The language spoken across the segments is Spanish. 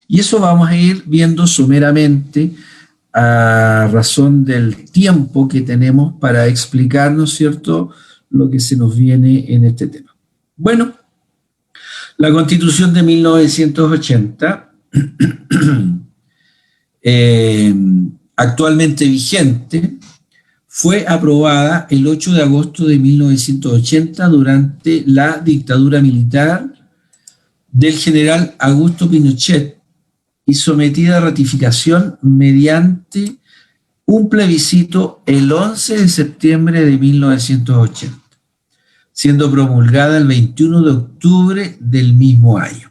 Y eso vamos a ir viendo someramente a razón del tiempo que tenemos para explicar, ¿no es cierto?, lo que se nos viene en este tema. Bueno, la Constitución de 1980, actualmente vigente, fue aprobada el 8 de agosto de 1980 durante la dictadura militar del general Augusto Pinochet y sometida a ratificación mediante un plebiscito el 11 de septiembre de 1980, siendo promulgada el 21 de octubre del mismo año.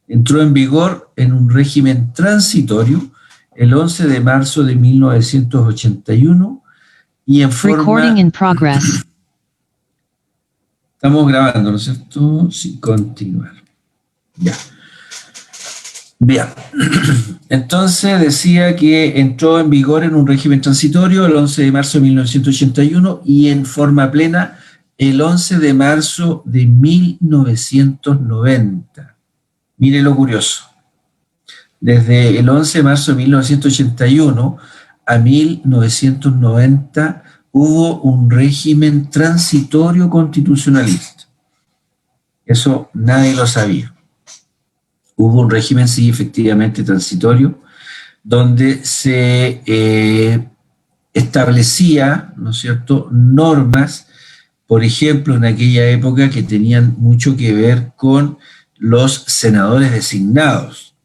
Entró en vigor en un régimen transitorio el 11 de marzo de 1981 y en forma... Recording in progress. Estamos grabando, ¿no es cierto? Sí, continuar. Ya. Bien. Entonces decía que entró en vigor en un régimen transitorio el 11 de marzo de 1981 y en forma plena el 11 de marzo de 1990. Mire lo curioso. Desde el 11 de marzo de 1981 a 1990 hubo un régimen transitorio constitucionalista. Eso nadie lo sabía. Hubo un régimen, sí, efectivamente transitorio, donde se establecía, ¿no es cierto?, normas, por ejemplo, en aquella época que tenían mucho que ver con los senadores designados.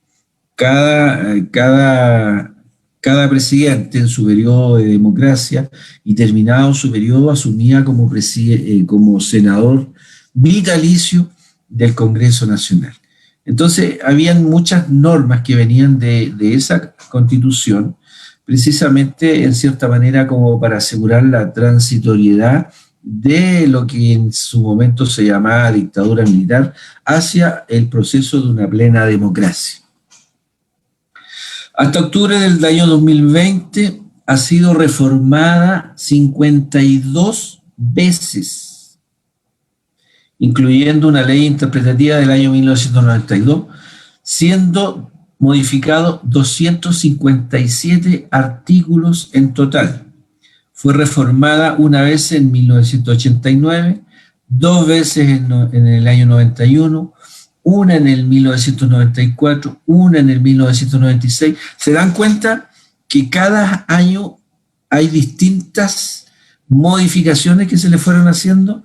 Cada presidente en su periodo de democracia y terminado su periodo asumía como senador vitalicio del Congreso Nacional. Entonces, habían muchas normas que venían de esa constitución, precisamente en cierta manera como para asegurar la transitoriedad de lo que en su momento se llamaba dictadura militar hacia el proceso de una plena democracia. Hasta octubre del año 2020 ha sido reformada 52 veces, incluyendo una ley interpretativa del año 1992, siendo modificado 257 artículos en total. Fue reformada una vez en 1989, dos veces en el año 91, una en el 1994, una en el 1996. ¿Se dan cuenta que cada año hay distintas modificaciones que se le fueron haciendo?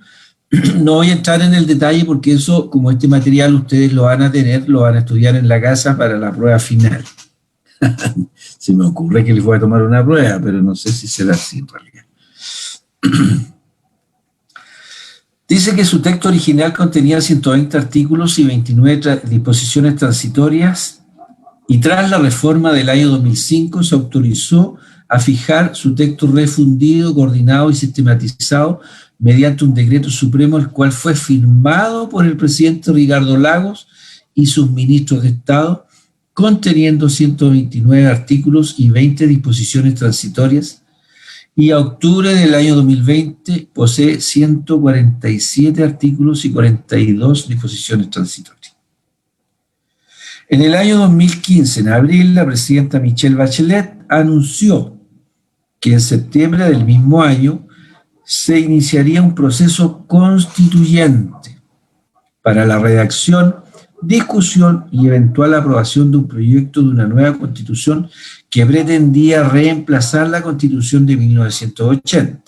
No voy a entrar en el detalle porque eso, como este material ustedes lo van a tener, lo van a estudiar en la casa para la prueba final. Se me ocurre que les voy a tomar una prueba, pero no sé si será así en realidad. Dice que su texto original contenía 120 artículos y 29 disposiciones transitorias y tras la reforma del año 2005 se autorizó a fijar su texto refundido, coordinado y sistematizado mediante un decreto supremo, el cual fue firmado por el presidente Ricardo Lagos y sus ministros de Estado, conteniendo 129 artículos y 20 disposiciones transitorias, y a octubre del año 2020 posee 147 artículos y 42 disposiciones transitorias. En el año 2015, en abril, la presidenta Michelle Bachelet anunció que en septiembre del mismo año se iniciaría un proceso constituyente para la redacción, discusión y eventual aprobación de un proyecto de una nueva constitución que pretendía reemplazar la Constitución de 1980.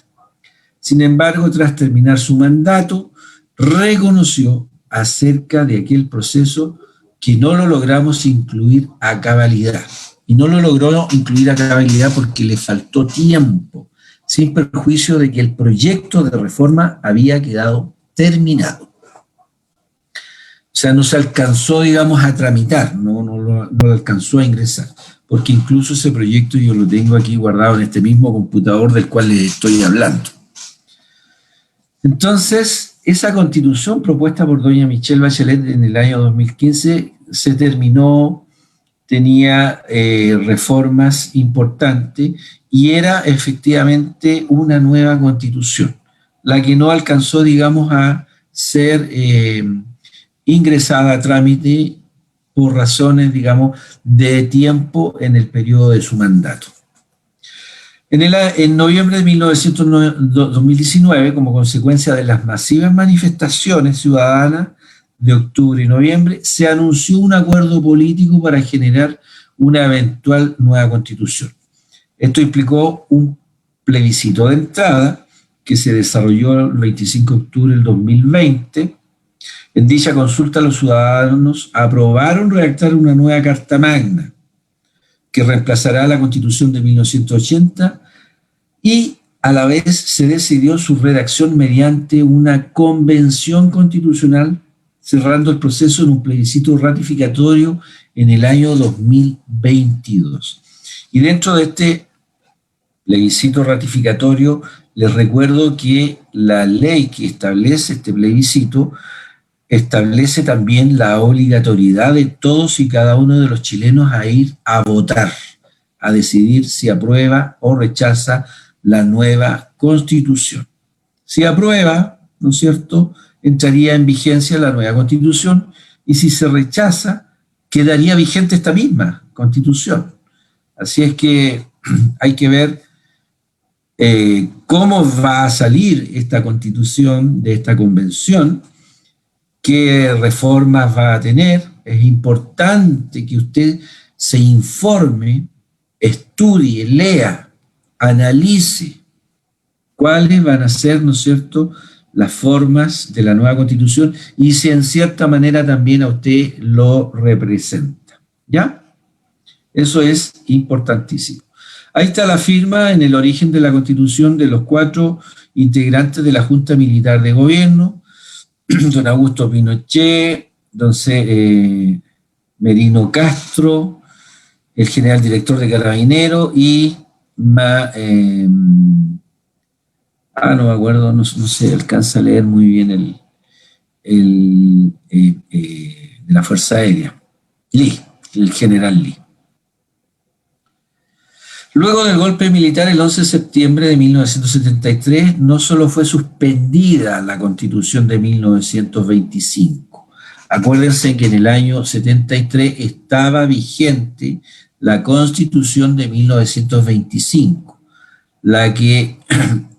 Sin embargo, tras terminar su mandato, reconoció acerca de aquel proceso que no lo logramos incluir a cabalidad. Y no lo logró incluir a cabalidad porque le faltó tiempo, sin perjuicio de que el proyecto de reforma había quedado terminado. O sea, no se alcanzó, digamos, a tramitar, no lo alcanzó a ingresar, porque incluso ese proyecto yo lo tengo aquí guardado en este mismo computador del cual les estoy hablando. Entonces, esa constitución propuesta por doña Michelle Bachelet en el año 2015 se terminó, tenía reformas importantes y era efectivamente una nueva constitución, la que no alcanzó, digamos, a ser ingresada a trámite por razones, digamos, de tiempo en el periodo de su mandato. En noviembre de 2019, como consecuencia de las masivas manifestaciones ciudadanas de octubre y noviembre, se anunció un acuerdo político para generar una eventual nueva constitución. Esto implicó un plebiscito de entrada que se desarrolló el 25 de octubre del 2020. En dicha consulta los ciudadanos aprobaron redactar una nueva Carta Magna que reemplazará la Constitución de 1980 y a la vez se decidió su redacción mediante una convención constitucional, cerrando el proceso en un plebiscito ratificatorio en el año 2022. Y dentro de este plebiscito ratificatorio, les recuerdo que la ley que establece este plebiscito establece también la obligatoriedad de todos y cada uno de los chilenos a ir a votar, a decidir si aprueba o rechaza la nueva Constitución. Si aprueba, ¿no es cierto?, entraría en vigencia la nueva Constitución, y si se rechaza, quedaría vigente esta misma Constitución. Así es que hay que ver cómo va a salir esta Constitución de esta convención, qué reformas va a tener. Es importante que usted se informe, estudie, lea, analice cuáles van a ser, ¿no es cierto?, las formas de la nueva Constitución y si en cierta manera también a usted lo representa. ¿Ya? Eso es importantísimo. Ahí está la firma en el origen de la Constitución de los 4 integrantes de la Junta Militar de Gobierno: don Augusto Pinochet, don Merino Castro, el general director de Carabineros y no me acuerdo, no se alcanza a leer muy bien de la Fuerza Aérea, Lee, el general Lee. Luego del golpe militar el 11 de septiembre de 1973, no solo fue suspendida la Constitución de 1925. Acuérdense que en el año 73 estaba vigente la Constitución de 1925, la que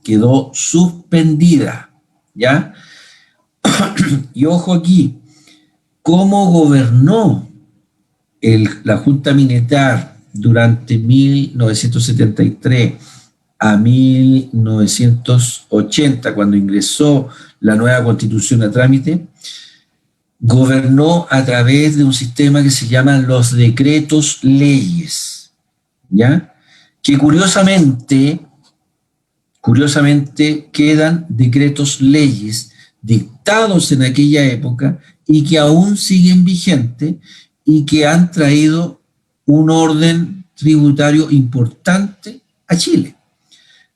quedó suspendida, ¿ya? Y ojo aquí, ¿cómo gobernó la Junta Militar durante 1973 a 1980, cuando ingresó la nueva Constitución a trámite? Gobernó a través de un sistema que se llaman los decretos leyes, ¿ya? Que curiosamente quedan decretos leyes dictados en aquella época y que aún siguen vigentes y que han traído un orden tributario importante a Chile.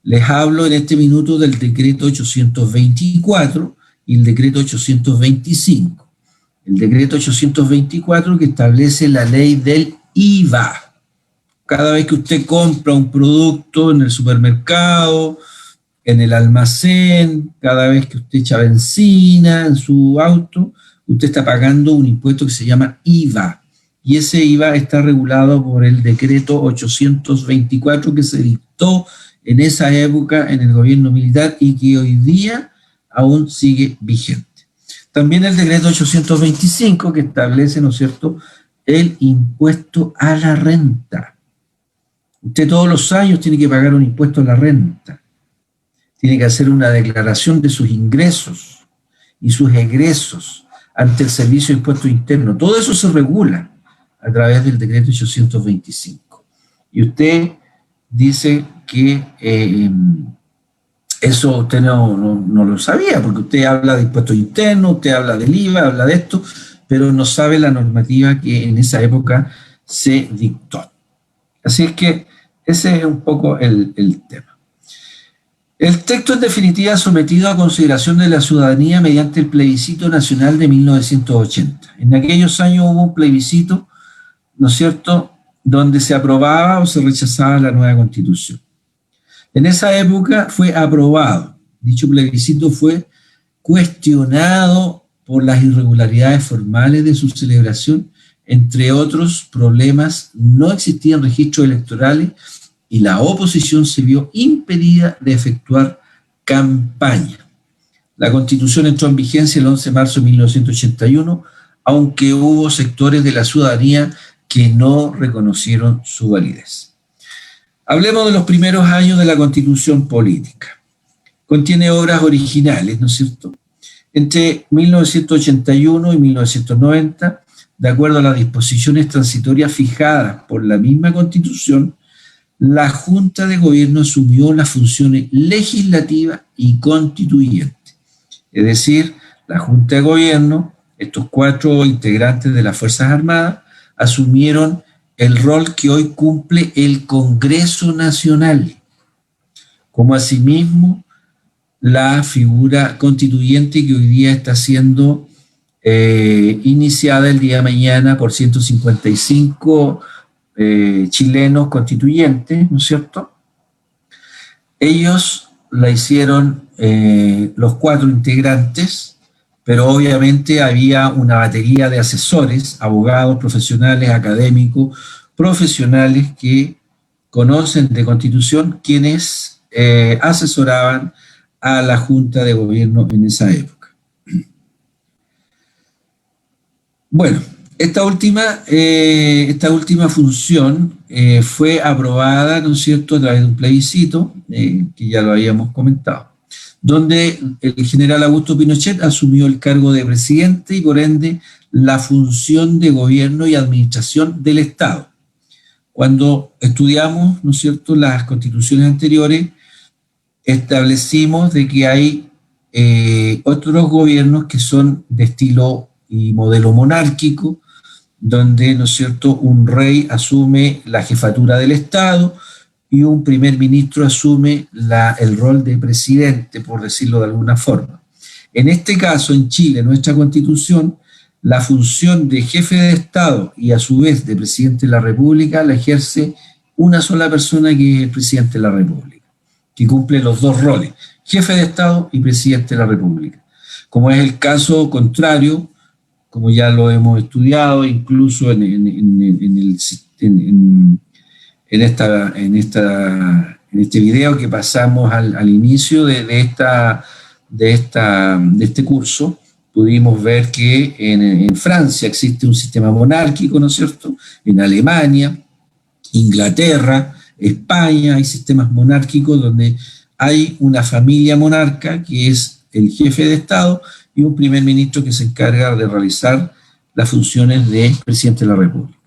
Les hablo en este minuto del decreto 824 y el decreto 825. El decreto 824 que establece la ley del IVA. Cada vez que usted compra un producto en el supermercado, en el almacén, cada vez que usted echa benzina en su auto, usted está pagando un impuesto que se llama IVA. Y ese IVA está regulado por el decreto 824 que se dictó en esa época en el gobierno militar y que hoy día aún sigue vigente. También el decreto 825 que establece, ¿no es cierto?, el impuesto a la renta. Usted todos los años tiene que pagar un impuesto a la renta. Tiene que hacer una declaración de sus ingresos y sus egresos ante el Servicio de Impuestos Internos. Todo eso se regula a través del decreto 825. Y usted dice que eso usted no lo sabía, porque usted habla de impuestos internos, usted habla del IVA, habla de esto, pero no sabe la normativa que en esa época se dictó. Así es que ese es un poco el tema. El texto en definitiva sometido a consideración de la ciudadanía mediante el plebiscito nacional de 1980. En aquellos años hubo un plebiscito, ¿no es cierto?, donde se aprobaba o se rechazaba la nueva Constitución. En esa época fue aprobado. Dicho plebiscito fue cuestionado por las irregularidades formales de su celebración entre otros problemas, no existían registros electorales y la oposición se vio impedida de efectuar campaña. La Constitución entró en vigencia el 11 de marzo de 1981, aunque hubo sectores de la ciudadanía que no reconocieron su validez. Hablemos de los primeros años de la Constitución política. Contiene obras originales, ¿no es cierto? Entre 1981 y 1990, de acuerdo a las disposiciones transitorias fijadas por la misma Constitución, la Junta de Gobierno asumió las funciones legislativas y constituyentes. Es decir, la Junta de Gobierno, estos 4 integrantes de las Fuerzas Armadas, asumieron el rol que hoy cumple el Congreso Nacional, como asimismo la figura constituyente que hoy día está siendo iniciada el día de mañana por 155 chilenos constituyentes, ¿no es cierto? Ellos la hicieron los 4 integrantes, pero obviamente había una batería de asesores, abogados, profesionales, académicos, profesionales que conocen de Constitución, quienes asesoraban a la Junta de Gobierno en esa época. Bueno, esta última función fue aprobada, ¿no es cierto?, a través de un plebiscito, que ya lo habíamos comentado, donde el general Augusto Pinochet asumió el cargo de presidente y por ende la función de gobierno y administración del Estado. Cuando estudiamos, ¿no es cierto?, las constituciones anteriores, establecimos de que hay otros gobiernos que son de estilo y modelo monárquico, donde, ¿no es cierto?, un rey asume la jefatura del Estado y un primer ministro asume el rol de presidente, por decirlo de alguna forma. En este caso, en Chile, nuestra Constitución, la función de jefe de Estado y a su vez de presidente de la República la ejerce una sola persona, que es el presidente de la República, que cumple los 2 roles, jefe de Estado y presidente de la República. Como es el caso contrario, como ya lo hemos estudiado, incluso en este video que pasamos al inicio de este curso, pudimos ver que en Francia existe un sistema monárquico, ¿no es cierto? En Alemania, Inglaterra, España, hay sistemas monárquicos donde hay una familia monarca que es el jefe de Estado y un primer ministro que se encarga de realizar las funciones de presidente de la República.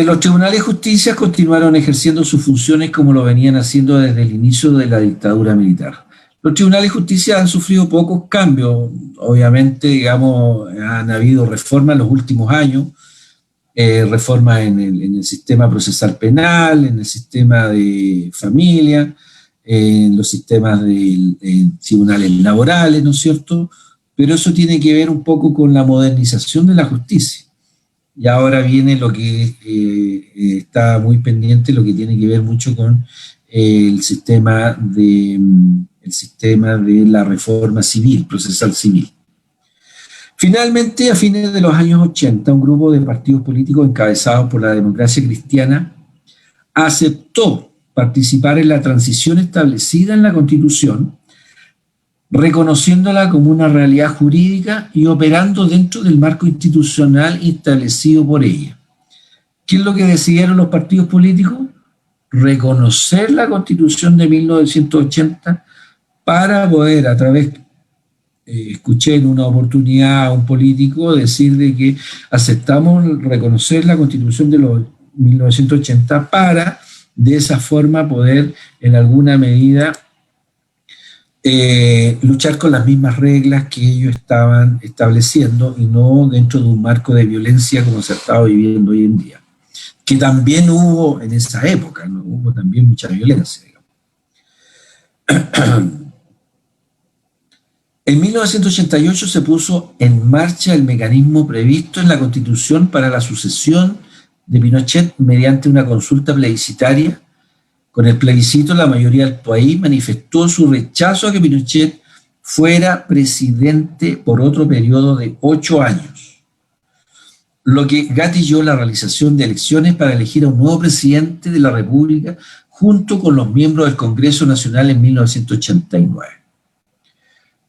Los tribunales de justicia continuaron ejerciendo sus funciones como lo venían haciendo desde el inicio de la dictadura militar. Los tribunales de justicia han sufrido pocos cambios, obviamente, digamos, han habido reformas en los últimos años, reformas en el sistema procesal penal, en el sistema de familia, en los sistemas de tribunales laborales, ¿no es cierto? Pero eso tiene que ver un poco con la modernización de la justicia. Y ahora viene lo que está muy pendiente, lo que tiene que ver mucho con el sistema de la reforma civil, procesal civil. Finalmente, a fines de los años 80, un grupo de partidos políticos encabezados por la Democracia Cristiana aceptó participar en la transición establecida en la Constitución, reconociéndola como una realidad jurídica y operando dentro del marco institucional establecido por ella. ¿Qué es lo que decidieron los partidos políticos? Reconocer la Constitución de 1980 para poder, a través, escuché en una oportunidad a un político decir de que aceptamos reconocer la Constitución de los 1980 para, de esa forma, poder en alguna medida luchar con las mismas reglas que ellos estaban estableciendo y no dentro de un marco de violencia como se ha estado viviendo hoy en día, que también hubo en esa época, ¿no? Hubo también mucha violencia, digamos. En 1988 se puso en marcha el mecanismo previsto en la Constitución para la sucesión de Pinochet mediante una consulta plebiscitaria. Con el plebiscito, la mayoría del país manifestó su rechazo a que Pinochet fuera presidente por otro periodo de 8 años. lo que gatilló la realización de elecciones para elegir a un nuevo presidente de la República junto con los miembros del Congreso Nacional en 1989.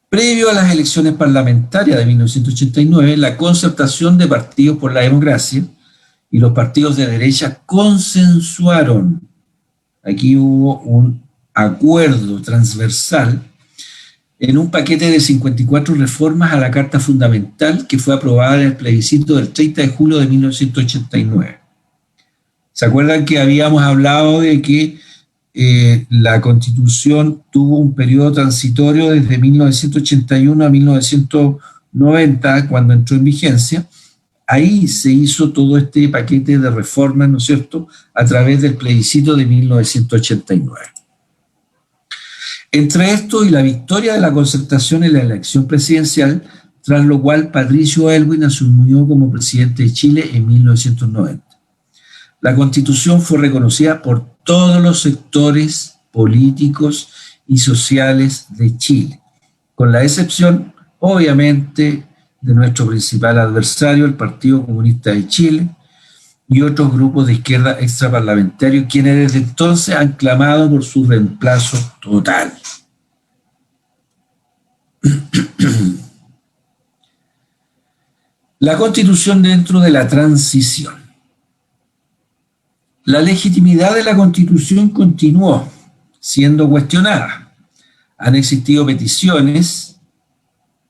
Previo a las elecciones parlamentarias de 1989, la concertación de partidos por la democracia y los partidos de derecha consensuaron, aquí hubo un acuerdo transversal en un paquete de 54 reformas a la Carta Fundamental que fue aprobada en el plebiscito del 30 de julio de 1989. ¿Se acuerdan que habíamos hablado de que la Constitución tuvo un periodo transitorio desde 1981 a 1990, cuando entró en vigencia? Ahí se hizo todo este paquete de reformas, ¿no es cierto?, a través del plebiscito de 1989. Entre esto y la victoria de la concertación en la elección presidencial, tras lo cual Patricio Aylwin asumió como presidente de Chile en 1990. La Constitución fue reconocida por todos los sectores políticos y sociales de Chile, con la excepción, obviamente, de nuestro principal adversario, el Partido Comunista de Chile, y otros grupos de izquierda extraparlamentarios, quienes desde entonces han clamado por su reemplazo total. La Constitución dentro de la transición. La legitimidad de la Constitución continuó siendo cuestionada. Han existido peticiones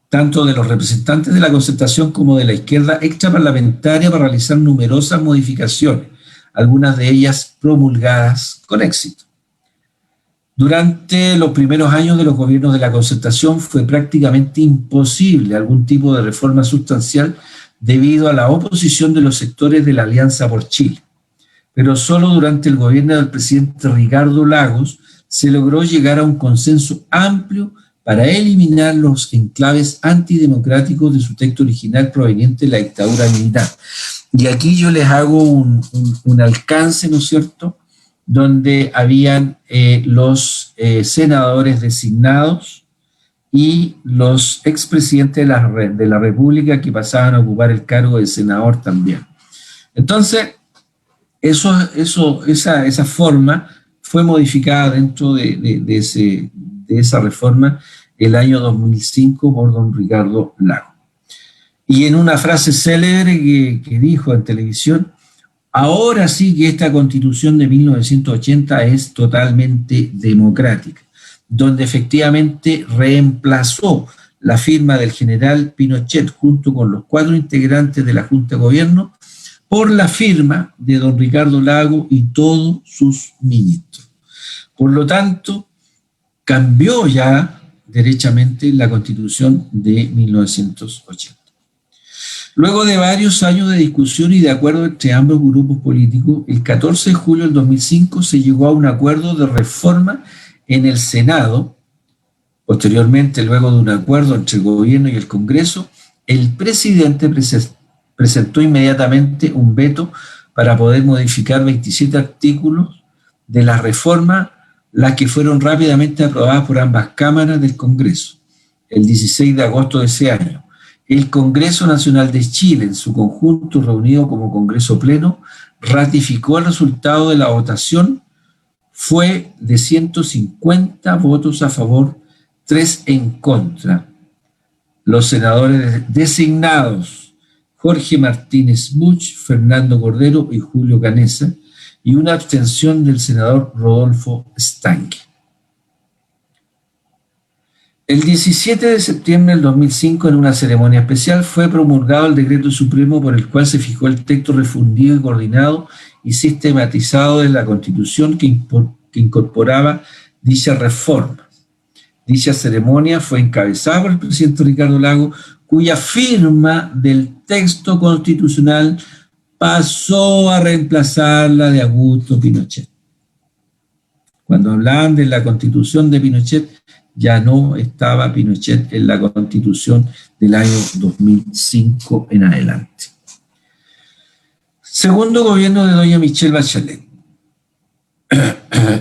tanto de los representantes de la concertación como de la izquierda extraparlamentaria para realizar numerosas modificaciones, algunas de ellas promulgadas con éxito. Durante los primeros años de los gobiernos de la concertación fue prácticamente imposible algún tipo de reforma sustancial debido a la oposición de los sectores de la Alianza por Chile. Pero solo durante el gobierno del presidente Ricardo Lagos se logró llegar a un consenso amplio para eliminar los enclaves antidemocráticos de su texto original proveniente de la dictadura militar. Y aquí yo les hago un alcance, ¿no es cierto?, donde habían los senadores designados y los expresidentes de la República que pasaban a ocupar el cargo de senador también. Entonces, esa forma fue modificada dentro de esa reforma el año 2005 por don Ricardo Lagos. Y en una frase célebre que dijo en televisión, ahora sí que esta Constitución de 1980 es totalmente democrática, donde efectivamente reemplazó la firma del general Pinochet junto con los 4 integrantes de la Junta de Gobierno por la firma de don Ricardo Lagos y todos sus ministros. Por lo tanto, cambió ya derechamente la Constitución de 1980. Luego de varios años de discusión y de acuerdo entre ambos grupos políticos, el 14 de julio del 2005 se llegó a un acuerdo de reforma en el Senado. Posteriormente, luego de un acuerdo entre el gobierno y el Congreso, el presidente presentó inmediatamente un veto para poder modificar 27 artículos de la reforma, las que fueron rápidamente aprobadas por ambas cámaras del Congreso, el 16 de agosto de ese año. El Congreso Nacional de Chile, en su conjunto reunido como Congreso Pleno, ratificó el resultado de la votación. Fue de 150 votos a favor, 3 en contra. Los senadores designados, Jorge Martínez Buch, Fernando Cordero y Julio Canessa, y una abstención del senador Rodolfo Stanque. El 17 de septiembre del 2005, en una ceremonia especial, fue promulgado el decreto supremo por el cual se fijó el texto refundido y coordinado y sistematizado de la Constitución que incorporaba dichas reformas. Dicha ceremonia fue encabezada por el presidente Ricardo Lagos, cuya firma del texto constitucional pasó a reemplazar la de Augusto Pinochet. Cuando hablaban de la Constitución de Pinochet, ya no estaba Pinochet en la Constitución del año 2005 en adelante. Segundo gobierno de doña Michelle Bachelet.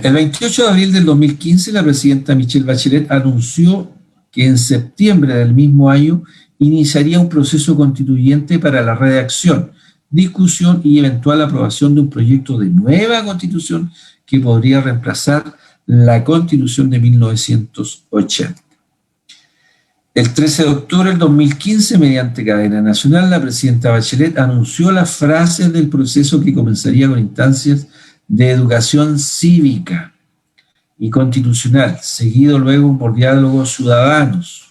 El 28 de abril del 2015, la presidenta Michelle Bachelet anunció que en septiembre del mismo año iniciaría un proceso constituyente para la redacción discusión y eventual aprobación de un proyecto de nueva constitución que podría reemplazar la constitución de 1980. El 13 de octubre del 2015, mediante cadena nacional, la presidenta Bachelet anunció las frases del proceso que comenzaría con instancias de educación cívica y constitucional, seguido luego por diálogos ciudadanos.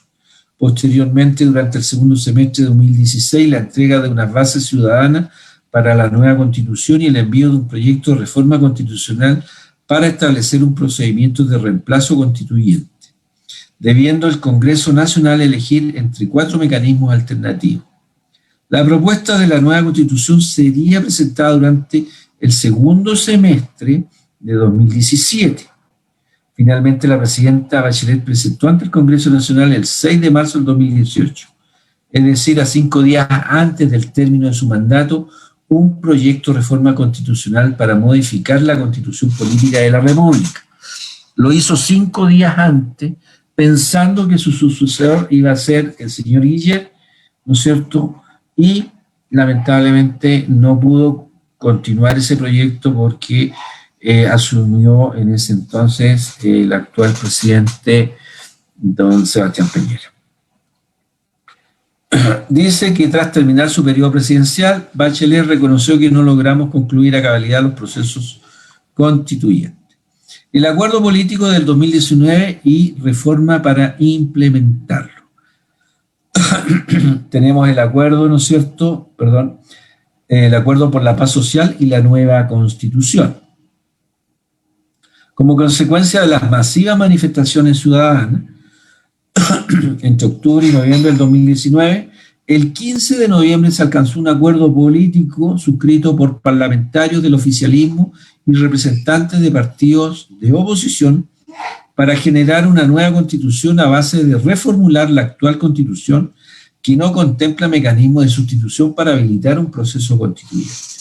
Posteriormente, durante el segundo semestre de 2016, la entrega de unas bases ciudadanas para la nueva Constitución y el envío de un proyecto de reforma constitucional para establecer un procedimiento de reemplazo constituyente, debiendo el Congreso Nacional elegir entre 4 mecanismos alternativos. La propuesta de la nueva Constitución sería presentada durante el segundo semestre de 2017. Finalmente, la presidenta Bachelet presentó ante el Congreso Nacional el 6 de marzo del 2018, es decir, a 5 días antes del término de su mandato, un proyecto de reforma constitucional para modificar la Constitución Política de la República. Lo hizo 5 días antes, pensando que su sucesor iba a ser el señor Guiller, ¿no es cierto? Y lamentablemente no pudo continuar ese proyecto porque asumió en ese entonces el actual presidente, don Sebastián Piñera. Dice que tras terminar su periodo presidencial, Bachelet reconoció que no logramos concluir a cabalidad los procesos constituyentes. El acuerdo político del 2019 y reforma para implementarlo. Tenemos el acuerdo, ¿no es cierto? Perdón, el acuerdo por la paz social y la nueva constitución. Como consecuencia de las masivas manifestaciones ciudadanas, entre octubre y noviembre del 2019, el 15 de noviembre se alcanzó un acuerdo político suscrito por parlamentarios del oficialismo y representantes de partidos de oposición para generar una nueva constitución a base de reformular la actual constitución que no contempla mecanismos de sustitución para habilitar un proceso constituyente.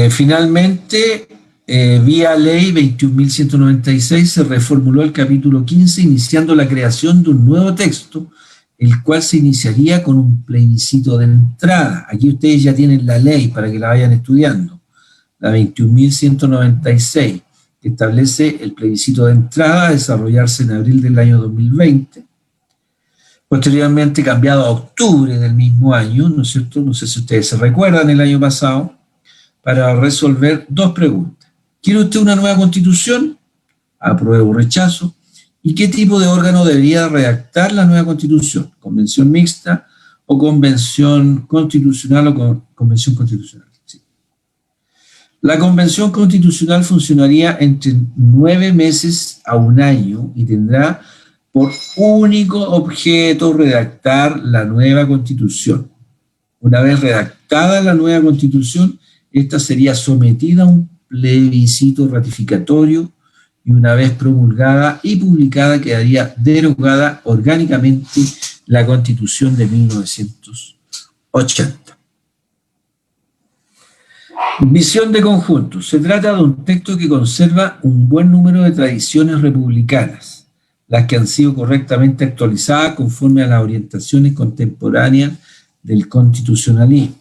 Finalmente, vía ley 21.196 se reformuló el capítulo 15 iniciando la creación de un nuevo texto, el cual se iniciaría con un plebiscito de entrada. Aquí ustedes ya tienen la ley para que la vayan estudiando, la 21.196, que establece el plebiscito de entrada a desarrollarse en abril del año 2020, posteriormente cambiado a octubre del mismo año, ¿no es cierto? No sé si ustedes se recuerdan el año pasado, para resolver 2 preguntas. ¿Quiere usted una nueva constitución? Apruebo o rechazo. ¿Y qué tipo de órgano debería redactar la nueva constitución? ¿Convención mixta o convención constitucional o convención constitucional? Sí. La convención constitucional funcionaría entre 9 meses a 1 año y tendrá por único objeto redactar la nueva constitución. Una vez redactada la nueva constitución, esta sería sometida a un plebiscito ratificatorio y una vez promulgada y publicada quedaría derogada orgánicamente la Constitución de 1980. Visión de conjunto. Se trata de un texto que conserva un buen número de tradiciones republicanas, las que han sido correctamente actualizadas conforme a las orientaciones contemporáneas del constitucionalismo.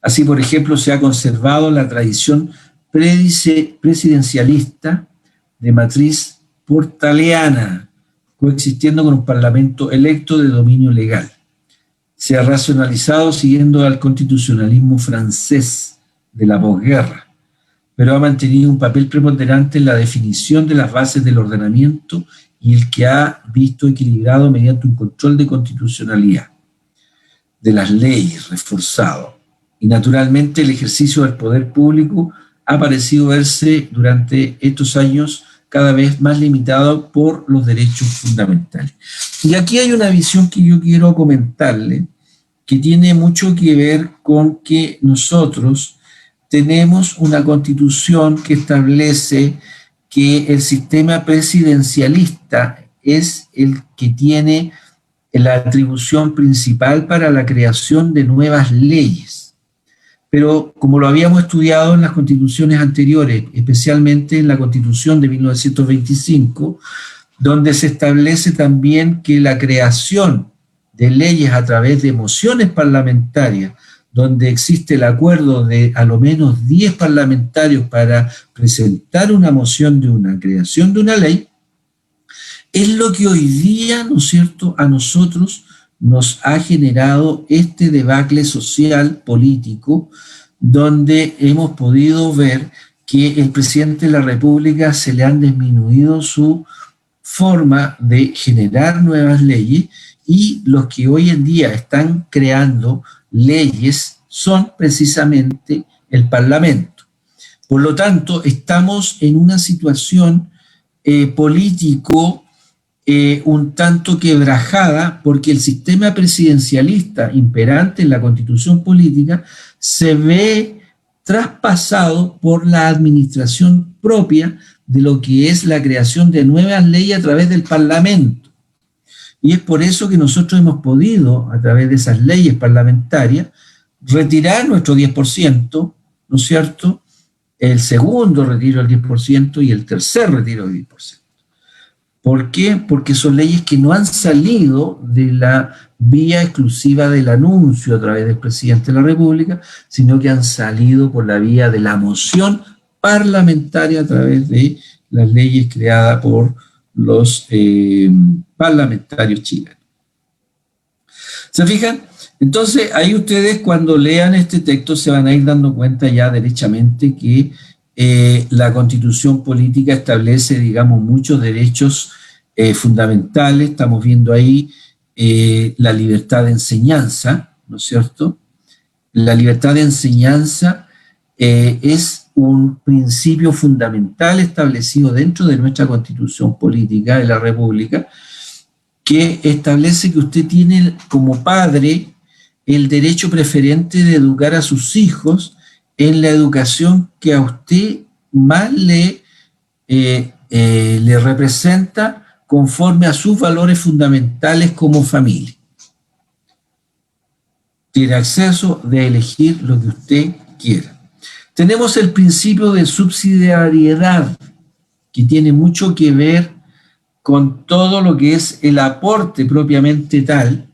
Así, por ejemplo, se ha conservado la tradición presidencialista de matriz portaliana, coexistiendo con un parlamento electo de dominio legal. Se ha racionalizado siguiendo al constitucionalismo francés de la posguerra, pero ha mantenido un papel preponderante en la definición de las bases del ordenamiento y el que ha visto equilibrado mediante un control de constitucionalidad de las leyes reforzado. Y naturalmente el ejercicio del poder público ha parecido verse durante estos años cada vez más limitado por los derechos fundamentales. Y aquí hay una visión que yo quiero comentarle, que tiene mucho que ver con que nosotros tenemos una constitución que establece que el sistema presidencialista es el que tiene la atribución principal para la creación de nuevas leyes. Pero como lo habíamos estudiado en las constituciones anteriores, especialmente en la Constitución de 1925, donde se establece también que la creación de leyes a través de mociones parlamentarias, donde existe el acuerdo de a lo menos 10 parlamentarios para presentar una moción de una creación de una ley, es lo que hoy día, ¿no es cierto?, a nosotros nos ha generado este debacle social, político, donde hemos podido ver que el presidente de la República se le han disminuido su forma de generar nuevas leyes y los que hoy en día están creando leyes son precisamente el Parlamento. Por lo tanto, estamos en una situación político un tanto quebrajada porque el sistema presidencialista imperante en la Constitución política se ve traspasado por la administración propia de lo que es la creación de nuevas leyes a través del Parlamento. Y es por eso que nosotros hemos podido, a través de esas leyes parlamentarias, retirar nuestro 10%, ¿no es cierto?, el segundo retiro del 10% y el tercer retiro del 10%. ¿Por qué? Porque son leyes que no han salido de la vía exclusiva del anuncio a través del presidente de la República, sino que han salido por la vía de la moción parlamentaria a través de las leyes creadas por los parlamentarios chilenos. ¿Se fijan? Entonces, ahí ustedes cuando lean este texto se van a ir dando cuenta ya derechamente que la Constitución política establece, digamos, muchos derechos fundamentales. Estamos viendo ahí la libertad de enseñanza, ¿no es cierto? La libertad de enseñanza es un principio fundamental establecido dentro de nuestra Constitución política de la República, que establece que usted tiene como padre el derecho preferente de educar a sus hijos en la educación que a usted más le representa conforme a sus valores fundamentales como familia. Tiene acceso de elegir lo que usted quiera. Tenemos el principio de subsidiariedad, que tiene mucho que ver con todo lo que es el aporte propiamente tal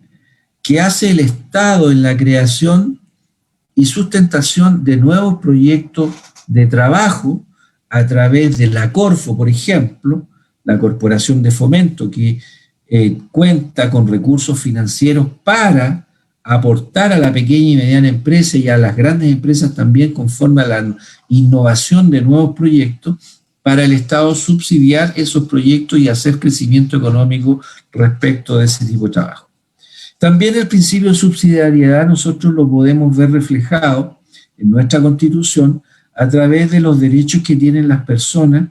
que hace el Estado en la creación y sustentación de nuevos proyectos de trabajo a través de la Corfo, por ejemplo, la Corporación de Fomento, que cuenta con recursos financieros para aportar a la pequeña y mediana empresa y a las grandes empresas también conforme a la innovación de nuevos proyectos, para el Estado subsidiar esos proyectos y hacer crecimiento económico respecto de ese tipo de trabajo. También el principio de subsidiariedad nosotros lo podemos ver reflejado en nuestra Constitución a través de los derechos que tienen las personas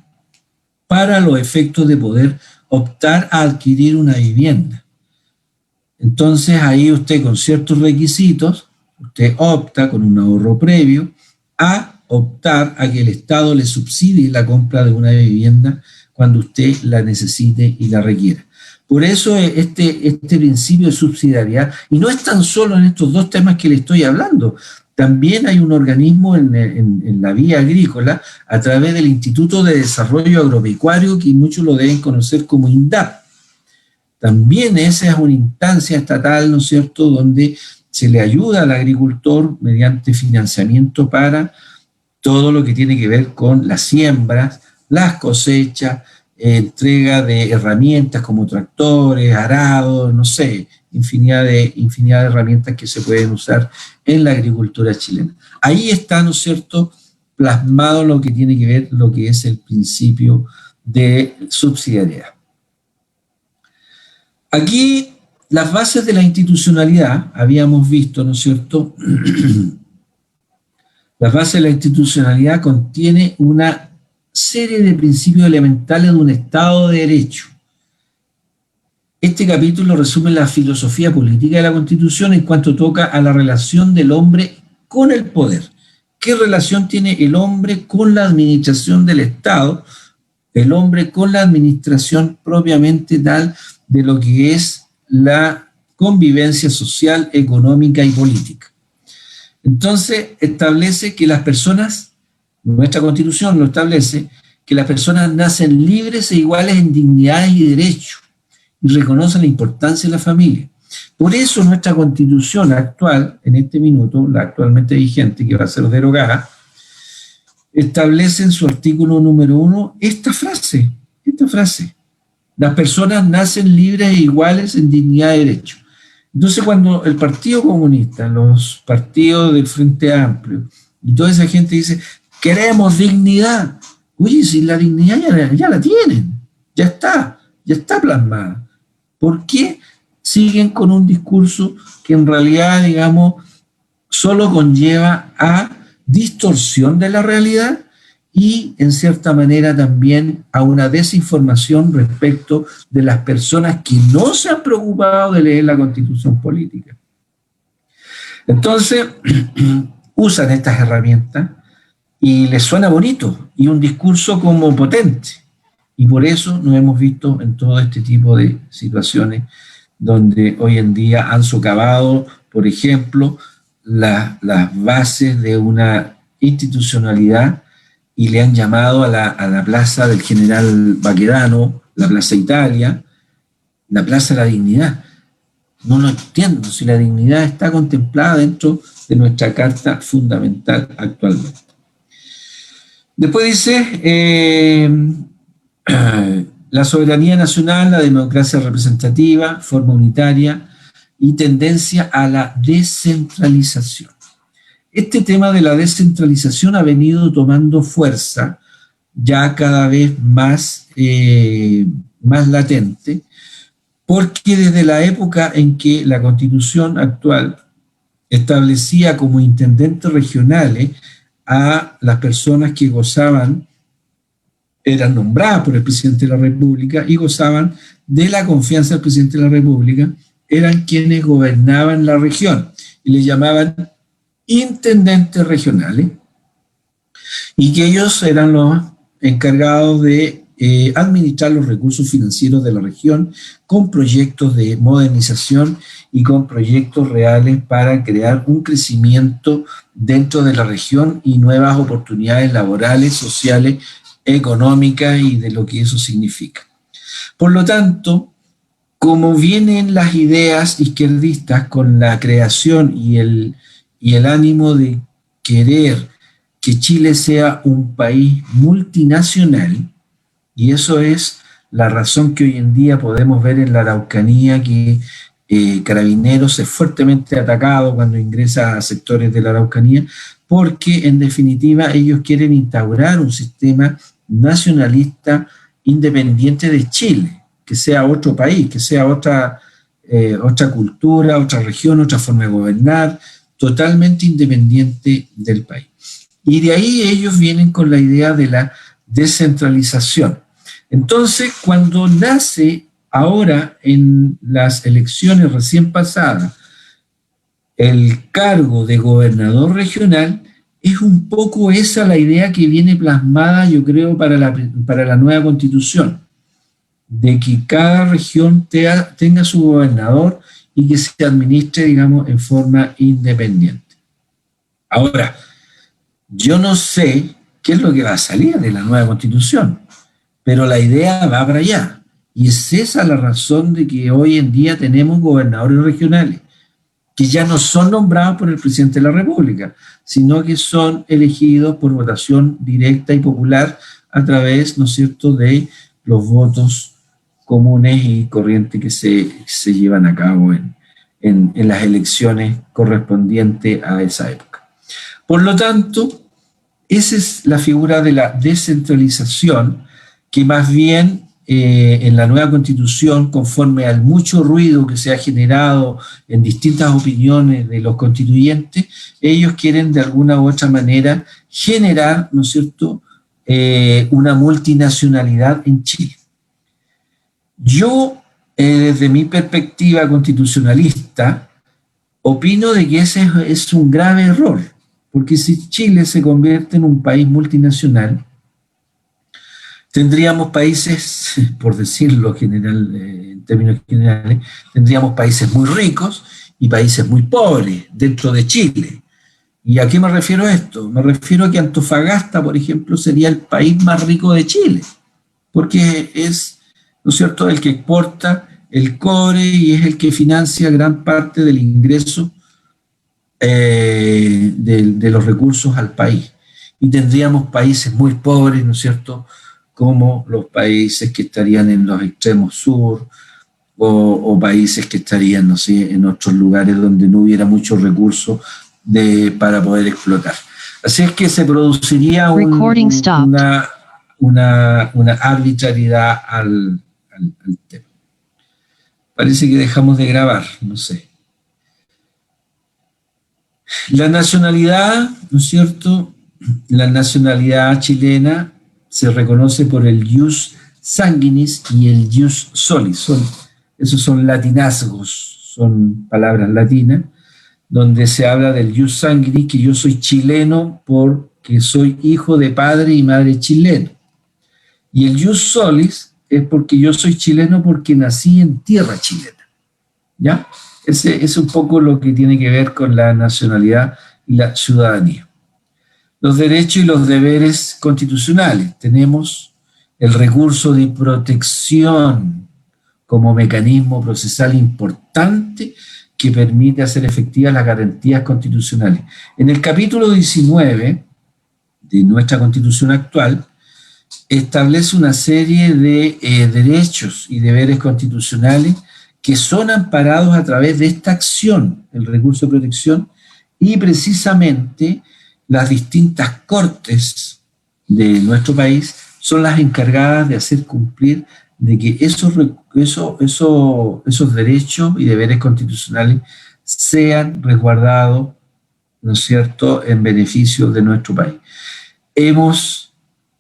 para los efectos de poder optar a adquirir una vivienda. Entonces ahí usted con ciertos requisitos, usted opta con un ahorro previo a optar a que el Estado le subsidie la compra de una vivienda cuando usted la necesite y la requiera. Por eso este principio de subsidiariedad, y no es tan solo en estos dos temas que le estoy hablando, también hay un organismo en la vía agrícola a través del Instituto de Desarrollo Agropecuario, que muchos lo deben conocer como INDAP. También esa es una instancia estatal, ¿no es cierto?, donde se le ayuda al agricultor mediante financiamiento para todo lo que tiene que ver con las siembras, las cosechas, entrega de herramientas como tractores, arados, no sé, infinidad de herramientas que se pueden usar en la agricultura chilena. Ahí está, ¿no es cierto?, plasmado lo que tiene que ver lo que es el principio de subsidiariedad. Aquí las bases de la institucionalidad, habíamos visto, ¿no es cierto?, las bases de la institucionalidad contiene una serie de principios elementales de un Estado de Derecho. Este capítulo resume la filosofía política de la Constitución en cuanto toca a la relación del hombre con el poder. ¿Qué relación tiene el hombre con la administración del Estado? El hombre con la administración propiamente tal de lo que es la convivencia social, económica y política. Entonces, establece que las personas, nuestra Constitución lo establece, que las personas nacen libres e iguales en dignidades y derechos y reconoce la importancia de la familia. Por eso nuestra Constitución actual, en este minuto, la actualmente vigente, que va a ser derogada, establece en su artículo número 1 esta frase. Las personas nacen libres e iguales en dignidad y derecho. Entonces, cuando el Partido Comunista, los partidos del Frente Amplio y toda esa gente dice, queremos dignidad, oye, si la dignidad ya la tienen, ya está plasmada. ¿Por qué siguen con un discurso que en realidad, digamos, solo conlleva a distorsión de la realidad y, en cierta manera, también a una desinformación respecto de las personas que no se han preocupado de leer la Constitución política? Entonces, usan estas herramientas y les suena bonito y un discurso como potente. Y por eso nos hemos visto en todo este tipo de situaciones donde hoy en día han socavado, por ejemplo, las bases de una institucionalidad y le han llamado a la plaza del General Baquedano, la Plaza Italia, la Plaza de la Dignidad. No lo entiendo, si la dignidad está contemplada dentro de nuestra Carta Fundamental actualmente. Después dice, la soberanía nacional, la democracia representativa, forma unitaria y tendencia a la descentralización. Este tema de la descentralización ha venido tomando fuerza ya cada vez más latente, porque desde la época en que la Constitución actual establecía como intendentes regionales a las personas que eran nombradas por el presidente de la República y gozaban de la confianza del presidente de la República, eran quienes gobernaban la región y le llamaban intendentes regionales, y que ellos eran los encargados de administrar los recursos financieros de la región con proyectos de modernización y con proyectos reales para crear un crecimiento dentro de la región y nuevas oportunidades laborales, sociales, económicas y de lo que eso significa. Por lo tanto, como vienen las ideas izquierdistas con la creación y el ánimo de querer que Chile sea un país multinacional, y eso es la razón que hoy en día podemos ver en la Araucanía, que Carabineros es fuertemente atacado cuando ingresa a sectores de la Araucanía, porque en definitiva ellos quieren instaurar un sistema nacionalista independiente de Chile, que sea otro país, que sea otra cultura, otra región, otra forma de gobernar, totalmente independiente del país. Y de ahí ellos vienen con la idea de la descentralización. Entonces, cuando nace ahora en las elecciones recién pasadas el cargo de gobernador regional, es un poco esa la idea que viene plasmada, yo creo, para la nueva Constitución, de que cada región tenga su gobernador y que se administre, digamos, en forma independiente. Ahora, yo no sé qué es lo que va a salir de la nueva Constitución, pero la idea va para allá. Y es esa la razón de que hoy en día tenemos gobernadores regionales, que ya no son nombrados por el presidente de la República, sino que son elegidos por votación directa y popular a través, ¿no es cierto?, de los votos comunes y corrientes que se llevan a cabo en las elecciones correspondientes a esa época. Por lo tanto, esa es la figura de la descentralización, que más bien en la nueva Constitución, conforme al mucho ruido que se ha generado en distintas opiniones de los constituyentes, ellos quieren de alguna u otra manera generar, ¿no es cierto?, una multinacionalidad en Chile. Yo, desde mi perspectiva constitucionalista, opino de que ese es un grave error, porque si Chile se convierte en un país multinacional, tendríamos países, por decirlo en términos generales, tendríamos países muy ricos y países muy pobres dentro de Chile. ¿Y a qué me refiero a esto? Me refiero a que Antofagasta, por ejemplo, sería el país más rico de Chile, porque es, ¿no es cierto?, el que exporta el cobre y es el que financia gran parte del ingreso de los recursos al país. Y tendríamos países muy pobres, ¿no es cierto?, como los países que estarían en los extremos sur o países que estarían, no sé, en otros lugares donde no hubiera muchos recursos para poder explotar. Así es que se produciría una arbitrariedad al tema. Parece que dejamos de grabar, no sé. La nacionalidad, ¿no es cierto? La nacionalidad chilena se reconoce por el ius sanguinis y el ius solis. Esos son latinazgos, son palabras latinas, donde se habla del ius sanguinis, que yo soy chileno porque soy hijo de padre y madre chileno. Y el ius solis es porque yo soy chileno porque nací en tierra chilena. ¿Ya? Ese es un poco lo que tiene que ver con la nacionalidad y la ciudadanía. Los derechos y los deberes constitucionales. Tenemos el recurso de protección como mecanismo procesal importante que permite hacer efectivas las garantías constitucionales. En el capítulo 19 de nuestra Constitución actual, establece una serie de derechos y deberes constitucionales que son amparados a través de esta acción, el recurso de protección, y precisamente las distintas cortes de nuestro país son las encargadas de hacer cumplir de que esos derechos y deberes constitucionales sean resguardados, ¿no es cierto?, en beneficio de nuestro país.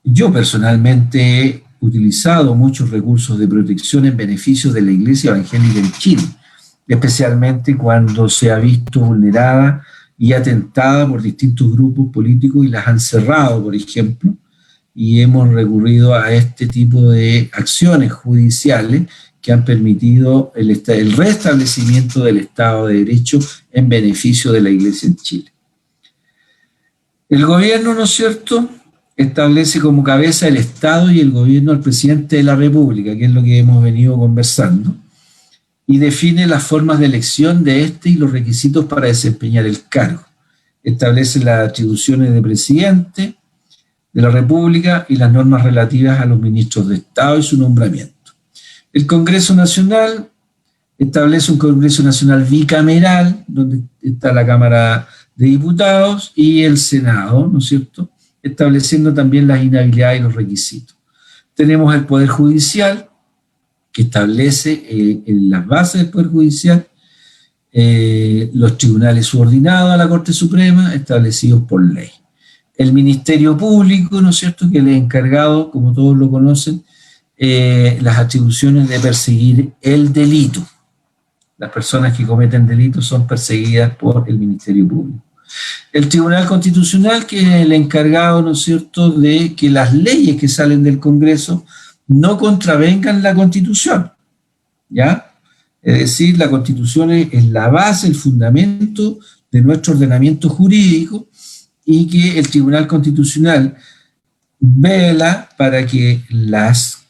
Yo personalmente he utilizado muchos recursos de protección en beneficio de la Iglesia Evangélica en Chile, especialmente cuando se ha visto vulnerada y atentada por distintos grupos políticos y las han cerrado, por ejemplo, y hemos recurrido a este tipo de acciones judiciales que han permitido el restablecimiento del Estado de Derecho en beneficio de la Iglesia en Chile. El gobierno, ¿no es cierto?, establece como cabeza el Estado y el gobierno al presidente de la República, que es lo que hemos venido conversando, y define las formas de elección de este y los requisitos para desempeñar el cargo. Establece las atribuciones de presidente de la República y las normas relativas a los ministros de Estado y su nombramiento. El Congreso Nacional establece un Congreso Nacional bicameral, donde está la Cámara de Diputados y el Senado, ¿no es cierto?, estableciendo también las inhabilidades y los requisitos. Tenemos el Poder Judicial, que establece en las bases del Poder Judicial los tribunales subordinados a la Corte Suprema, establecidos por ley. El Ministerio Público, ¿no es cierto?, que le ha encargado, como todos lo conocen, las atribuciones de perseguir el delito. Las personas que cometen delitos son perseguidas por el Ministerio Público. El Tribunal Constitucional, que es el encargado, ¿no es cierto?, de que las leyes que salen del Congreso no contravengan la Constitución, ¿ya? Es decir, la Constitución es la base, el fundamento de nuestro ordenamiento jurídico y que el Tribunal Constitucional vela para que las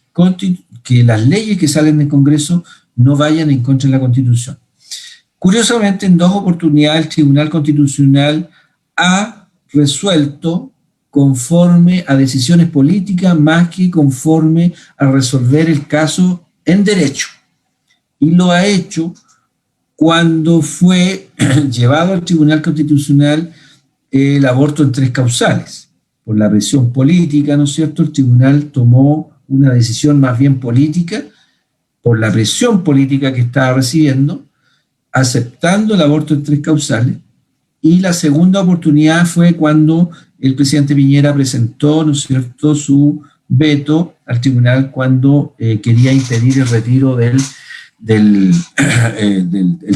leyes que salen del Congreso no vayan en contra de la Constitución. Curiosamente, en 2 oportunidades el Tribunal Constitucional ha resuelto conforme a decisiones políticas más que conforme a resolver el caso en derecho. Y lo ha hecho cuando fue llevado al Tribunal Constitucional el aborto en 3 causales. Por la presión política, ¿no es cierto?, el tribunal tomó una decisión más bien política, por la presión política que estaba recibiendo, aceptando el aborto en 3 causales, y la segunda oportunidad fue cuando el presidente Piñera presentó, ¿no es cierto?, su veto al tribunal cuando quería impedir el retiro del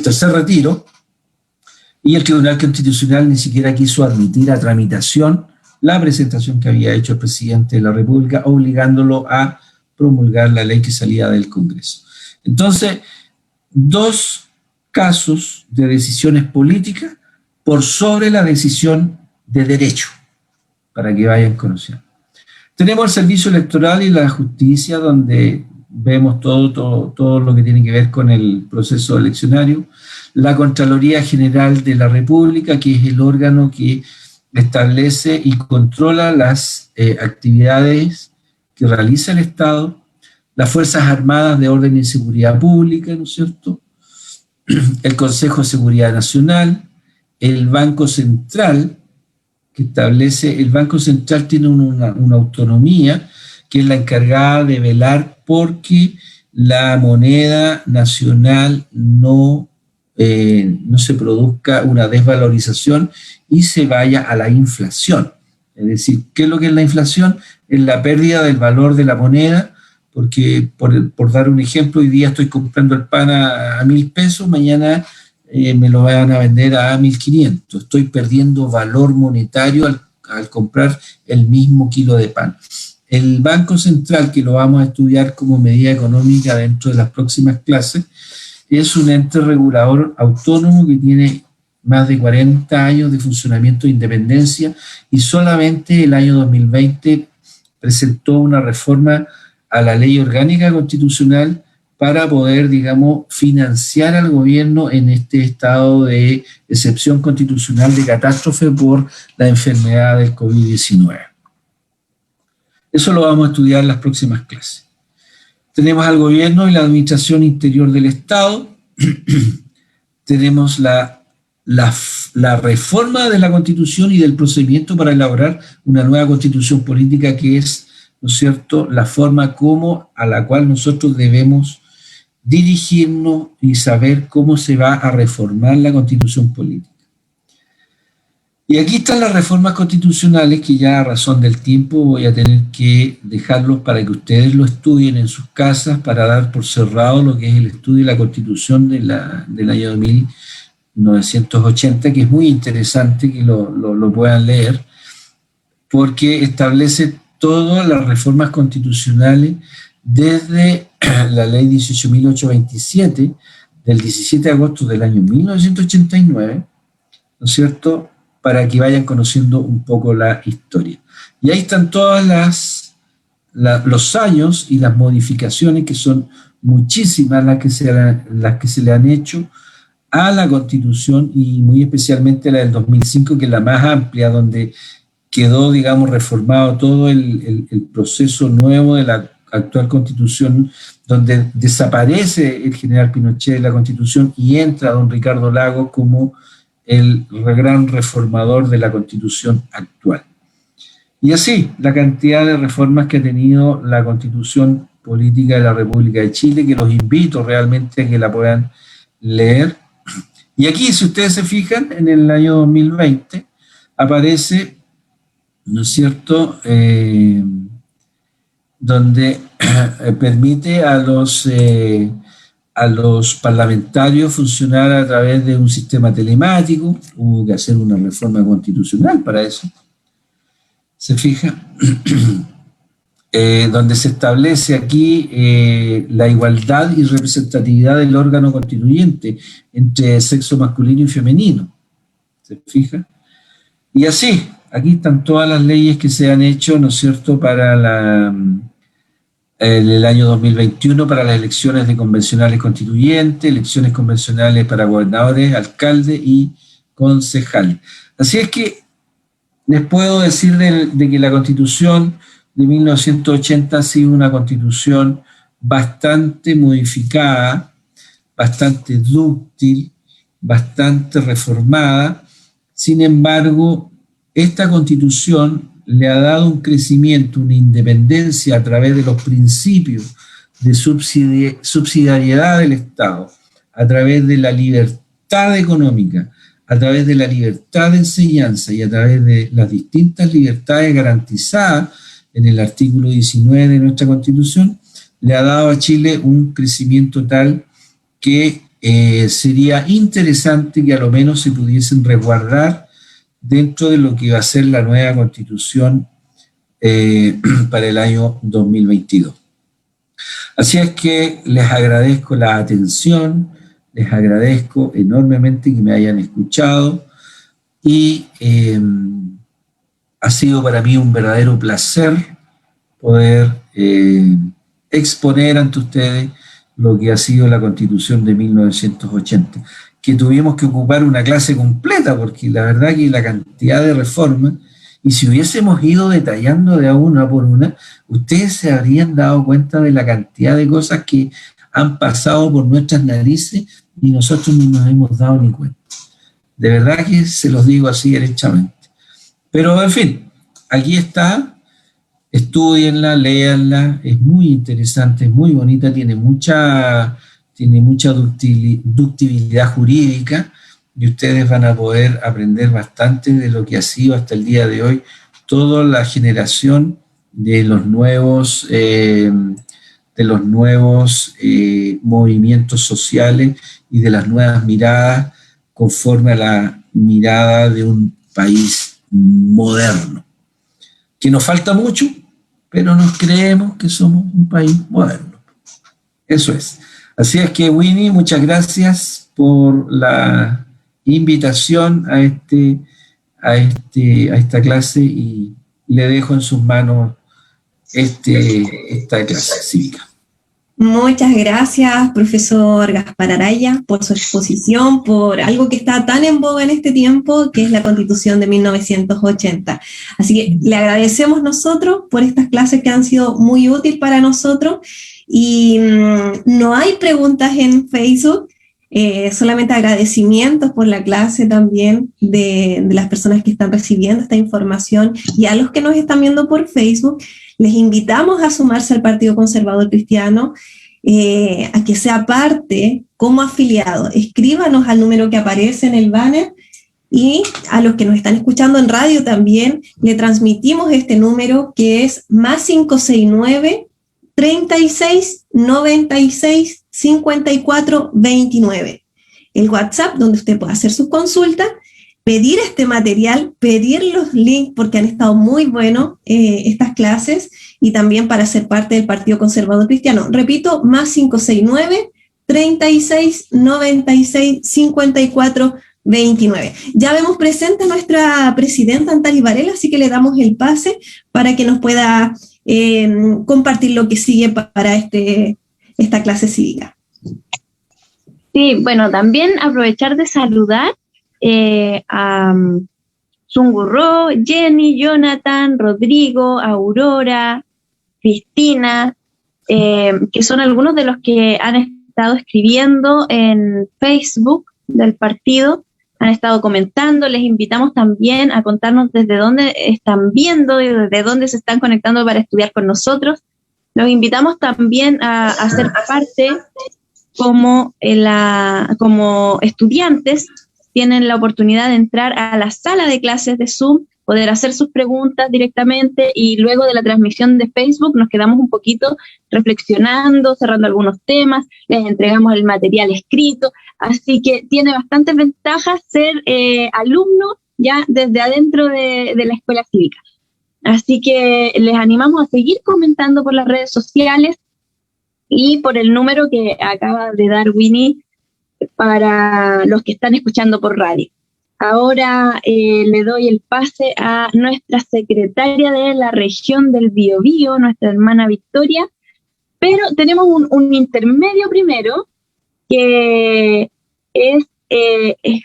tercer retiro, y el Tribunal Constitucional ni siquiera quiso admitir a tramitación la presentación que había hecho el presidente de la República, obligándolo a promulgar la ley que salía del Congreso. Entonces, 2 casos de decisiones políticas por sobre la decisión de derecho, para que vayan conociendo. Tenemos el servicio electoral y la justicia, donde vemos todo lo que tiene que ver con el proceso eleccionario, la Contraloría General de la República, que es el órgano que establece y controla las actividades que realiza el Estado, las Fuerzas Armadas de Orden y Seguridad Pública, ¿no es cierto?, el Consejo de Seguridad Nacional, el Banco Central, que establece, el Banco Central tiene una autonomía que es la encargada de velar porque la moneda nacional no se produzca una desvalorización y se vaya a la inflación. Es decir, ¿qué es lo que es la inflación? Es la pérdida del valor de la moneda, porque por dar un ejemplo, hoy día estoy comprando el pan a 1.000 pesos, mañana me lo van a vender a 1.500. Estoy perdiendo valor monetario al comprar el mismo kilo de pan. El Banco Central, que lo vamos a estudiar como medida económica dentro de las próximas clases, es un ente regulador autónomo que tiene más de 40 años de funcionamiento de independencia y solamente el año 2020 presentó una reforma a la ley orgánica constitucional para poder, digamos, financiar al gobierno en este estado de excepción constitucional de catástrofe por la enfermedad del COVID-19. Eso lo vamos a estudiar en las próximas clases. Tenemos al gobierno y la administración interior del Estado. Tenemos la reforma de la Constitución y del procedimiento para elaborar una nueva Constitución política, que es, ¿no es cierto?, la forma a la cual nosotros debemos dirigirnos y saber cómo se va a reformar la Constitución política. Y aquí están las reformas constitucionales que ya a razón del tiempo voy a tener que dejarlos para que ustedes lo estudien en sus casas, para dar por cerrado lo que es el estudio de la Constitución del año 1980, que es muy interesante que lo puedan leer, porque establece todas las reformas constitucionales desde la ley 18.827 del 17 de agosto del año 1989, ¿no es cierto?, para que vayan conociendo un poco la historia. Y ahí están todas los años y las modificaciones, que son muchísimas las que se le han hecho a la Constitución, y muy especialmente la del 2005, que es la más amplia, donde quedó, digamos, reformado todo el proceso nuevo de la actual Constitución, donde desaparece el general Pinochet de la Constitución y entra don Ricardo Lagos como el gran reformador de la Constitución actual. Y así, la cantidad de reformas que ha tenido la Constitución política de la República de Chile, que los invito realmente a que la puedan leer. Y aquí, si ustedes se fijan, en el año 2020 aparece, ¿no es cierto?, donde permite a los parlamentarios funcionar a través de un sistema telemático. Hubo que hacer una reforma constitucional para eso. ¿Se fija? Donde se establece aquí la igualdad y representatividad del órgano constituyente entre sexo masculino y femenino. ¿Se fija? Y así, aquí están todas las leyes que se han hecho, ¿no es cierto?, para el año 2021, para las elecciones de convencionales constituyentes, elecciones convencionales para gobernadores, alcaldes y concejales. Así es que les puedo decir de que la Constitución de 1980 ha sido una Constitución bastante modificada, bastante dúctil, bastante reformada. Sin embargo, esta Constitución le ha dado un crecimiento, una independencia a través de los principios de subsidiariedad del Estado, a través de la libertad económica, a través de la libertad de enseñanza y a través de las distintas libertades garantizadas en el artículo 19 de nuestra Constitución, le ha dado a Chile un crecimiento tal que sería interesante que a lo menos se pudiesen resguardar dentro de lo que va a ser la nueva Constitución para el año 2022. Así es que les agradezco la atención, les agradezco enormemente que me hayan escuchado y ha sido para mí un verdadero placer poder exponer ante ustedes lo que ha sido la Constitución de 1980, que tuvimos que ocupar una clase completa, porque la verdad que la cantidad de reformas, y si hubiésemos ido detallando de una por una, ustedes se habrían dado cuenta de la cantidad de cosas que han pasado por nuestras narices y nosotros no nos hemos dado ni cuenta. De verdad que se los digo así derechamente. Pero, en fin, aquí está, estúdienla, léanla, es muy interesante, es muy bonita, tiene mucha ductibilidad jurídica y ustedes van a poder aprender bastante de lo que ha sido hasta el día de hoy toda la generación de los nuevos movimientos sociales y de las nuevas miradas conforme a la mirada de un país moderno. Que nos falta mucho, pero nos creemos que somos un país moderno. Eso es. Así es que, Winnie, muchas gracias por la invitación a esta clase y le dejo en sus manos esta clase cívica. Muchas gracias, profesor Gaspar Araya, por su exposición, por algo que está tan en boga en este tiempo, que es la Constitución de 1980. Así que le agradecemos nosotros por estas clases que han sido muy útiles para nosotros. Y no hay preguntas en Facebook, solamente agradecimientos por la clase también de las personas que están recibiendo esta información, y a los que nos están viendo por Facebook, les invitamos a sumarse al Partido Conservador Cristiano, a que sea parte como afiliado. Escríbanos al número que aparece en el banner, y a los que nos están escuchando en radio también le transmitimos este número, que es +569 36 96 54 29. El WhatsApp donde usted puede hacer sus consultas, pedir este material, pedir los links porque han estado muy buenos estas clases, y también para ser parte del Partido Conservador Cristiano. Repito, +569 36 96 54 29. Ya vemos presente a nuestra presidenta Antari Varela, así que le damos el pase para que nos pueda compartir lo que sigue para esta clase cívica. Sí, bueno, también aprovechar de saludar a Zungurro, Jenny, Jonathan, Rodrigo, Aurora, Cristina, que son algunos de los que han estado escribiendo en Facebook del partido, han estado comentando. Les invitamos también a contarnos desde dónde están viendo y desde dónde se están conectando para estudiar con nosotros. Los invitamos también a ser parte como estudiantes. Tienen la oportunidad de entrar a la sala de clases de Zoom, poder hacer sus preguntas directamente, y luego de la transmisión de Facebook nos quedamos un poquito reflexionando, cerrando algunos temas, les entregamos el material escrito, así que tiene bastantes ventajas ser alumno ya desde adentro de la escuela cívica. Así que les animamos a seguir comentando por las redes sociales y por el número que acaba de dar Winnie para los que están escuchando por radio. Ahora le doy el pase a nuestra secretaria de la región del Biobío, nuestra hermana Victoria, pero tenemos un intermedio primero, que es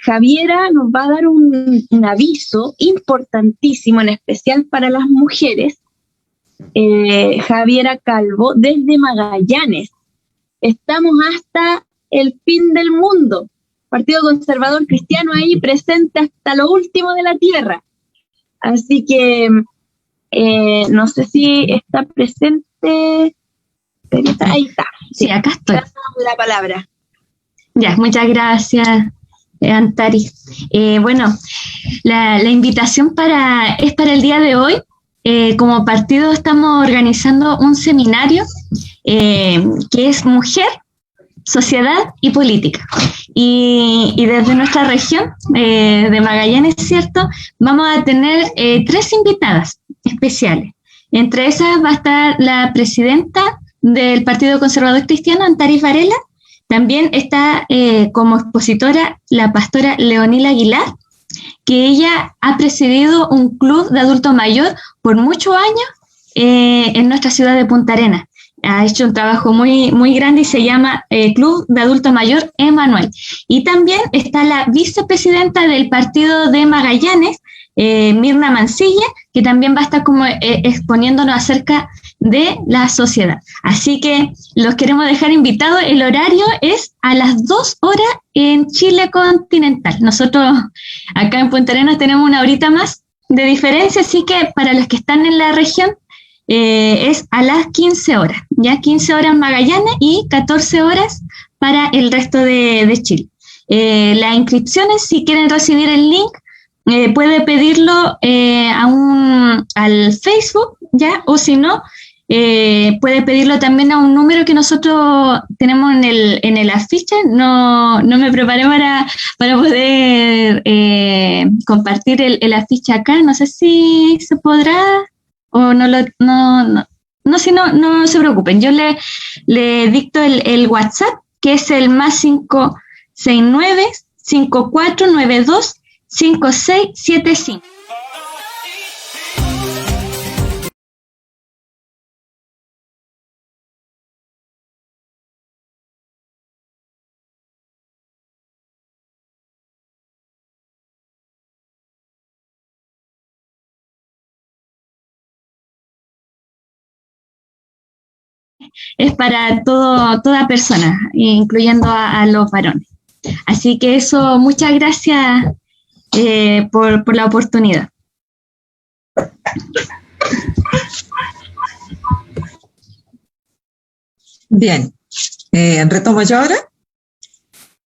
Javiera nos va a dar un aviso importantísimo, en especial para las mujeres. Javiera Calvo, desde Magallanes. Estamos hasta el fin del mundo. Partido Conservador Cristiano ahí presente hasta lo último de la tierra. Así que no sé si está presente. Ahí está. Sí, acá estoy. La palabra. Ya, muchas gracias, Antari. Bueno, la invitación es para el día de hoy. Como partido estamos organizando un seminario que es Mujer, Sociedad y Política. Y desde nuestra región de Magallanes, ¿cierto?, vamos a tener 3 invitadas especiales. Entre esas va a estar la presidenta del Partido Conservador Cristiano, Antari Varela. También está como expositora la pastora Leonila Aguilar, que ella ha presidido un club de adulto mayor por muchos años en nuestra ciudad de Punta Arenas. ha hecho un trabajo muy, muy grande y se llama Club de Adulto Mayor Emanuel. Y también está la vicepresidenta del partido de Magallanes, Mirna Mancilla, que también va a estar como exponiéndonos acerca de la sociedad. Así que los queremos dejar invitados. El horario es a las 2 horas en Chile continental. Nosotros acá en Punta Arenas tenemos una horita más de diferencia, así que para los que están en la región es a las 15 horas, ya 15 horas Magallanes y 14 horas para el resto de Chile. Las inscripciones, si quieren recibir el link, puede pedirlo al Facebook, ¿ya? O si no, puede pedirlo también a un número que nosotros tenemos en el afiche. No me preparé para poder compartir el afiche acá. No sé si se podrá o no, si no se preocupen. Yo le dicto el WhatsApp, que es el más 569-5492-5675. Es para toda persona, incluyendo a los varones. Así que eso, muchas gracias por la oportunidad. Bien, ¿retomo yo ahora?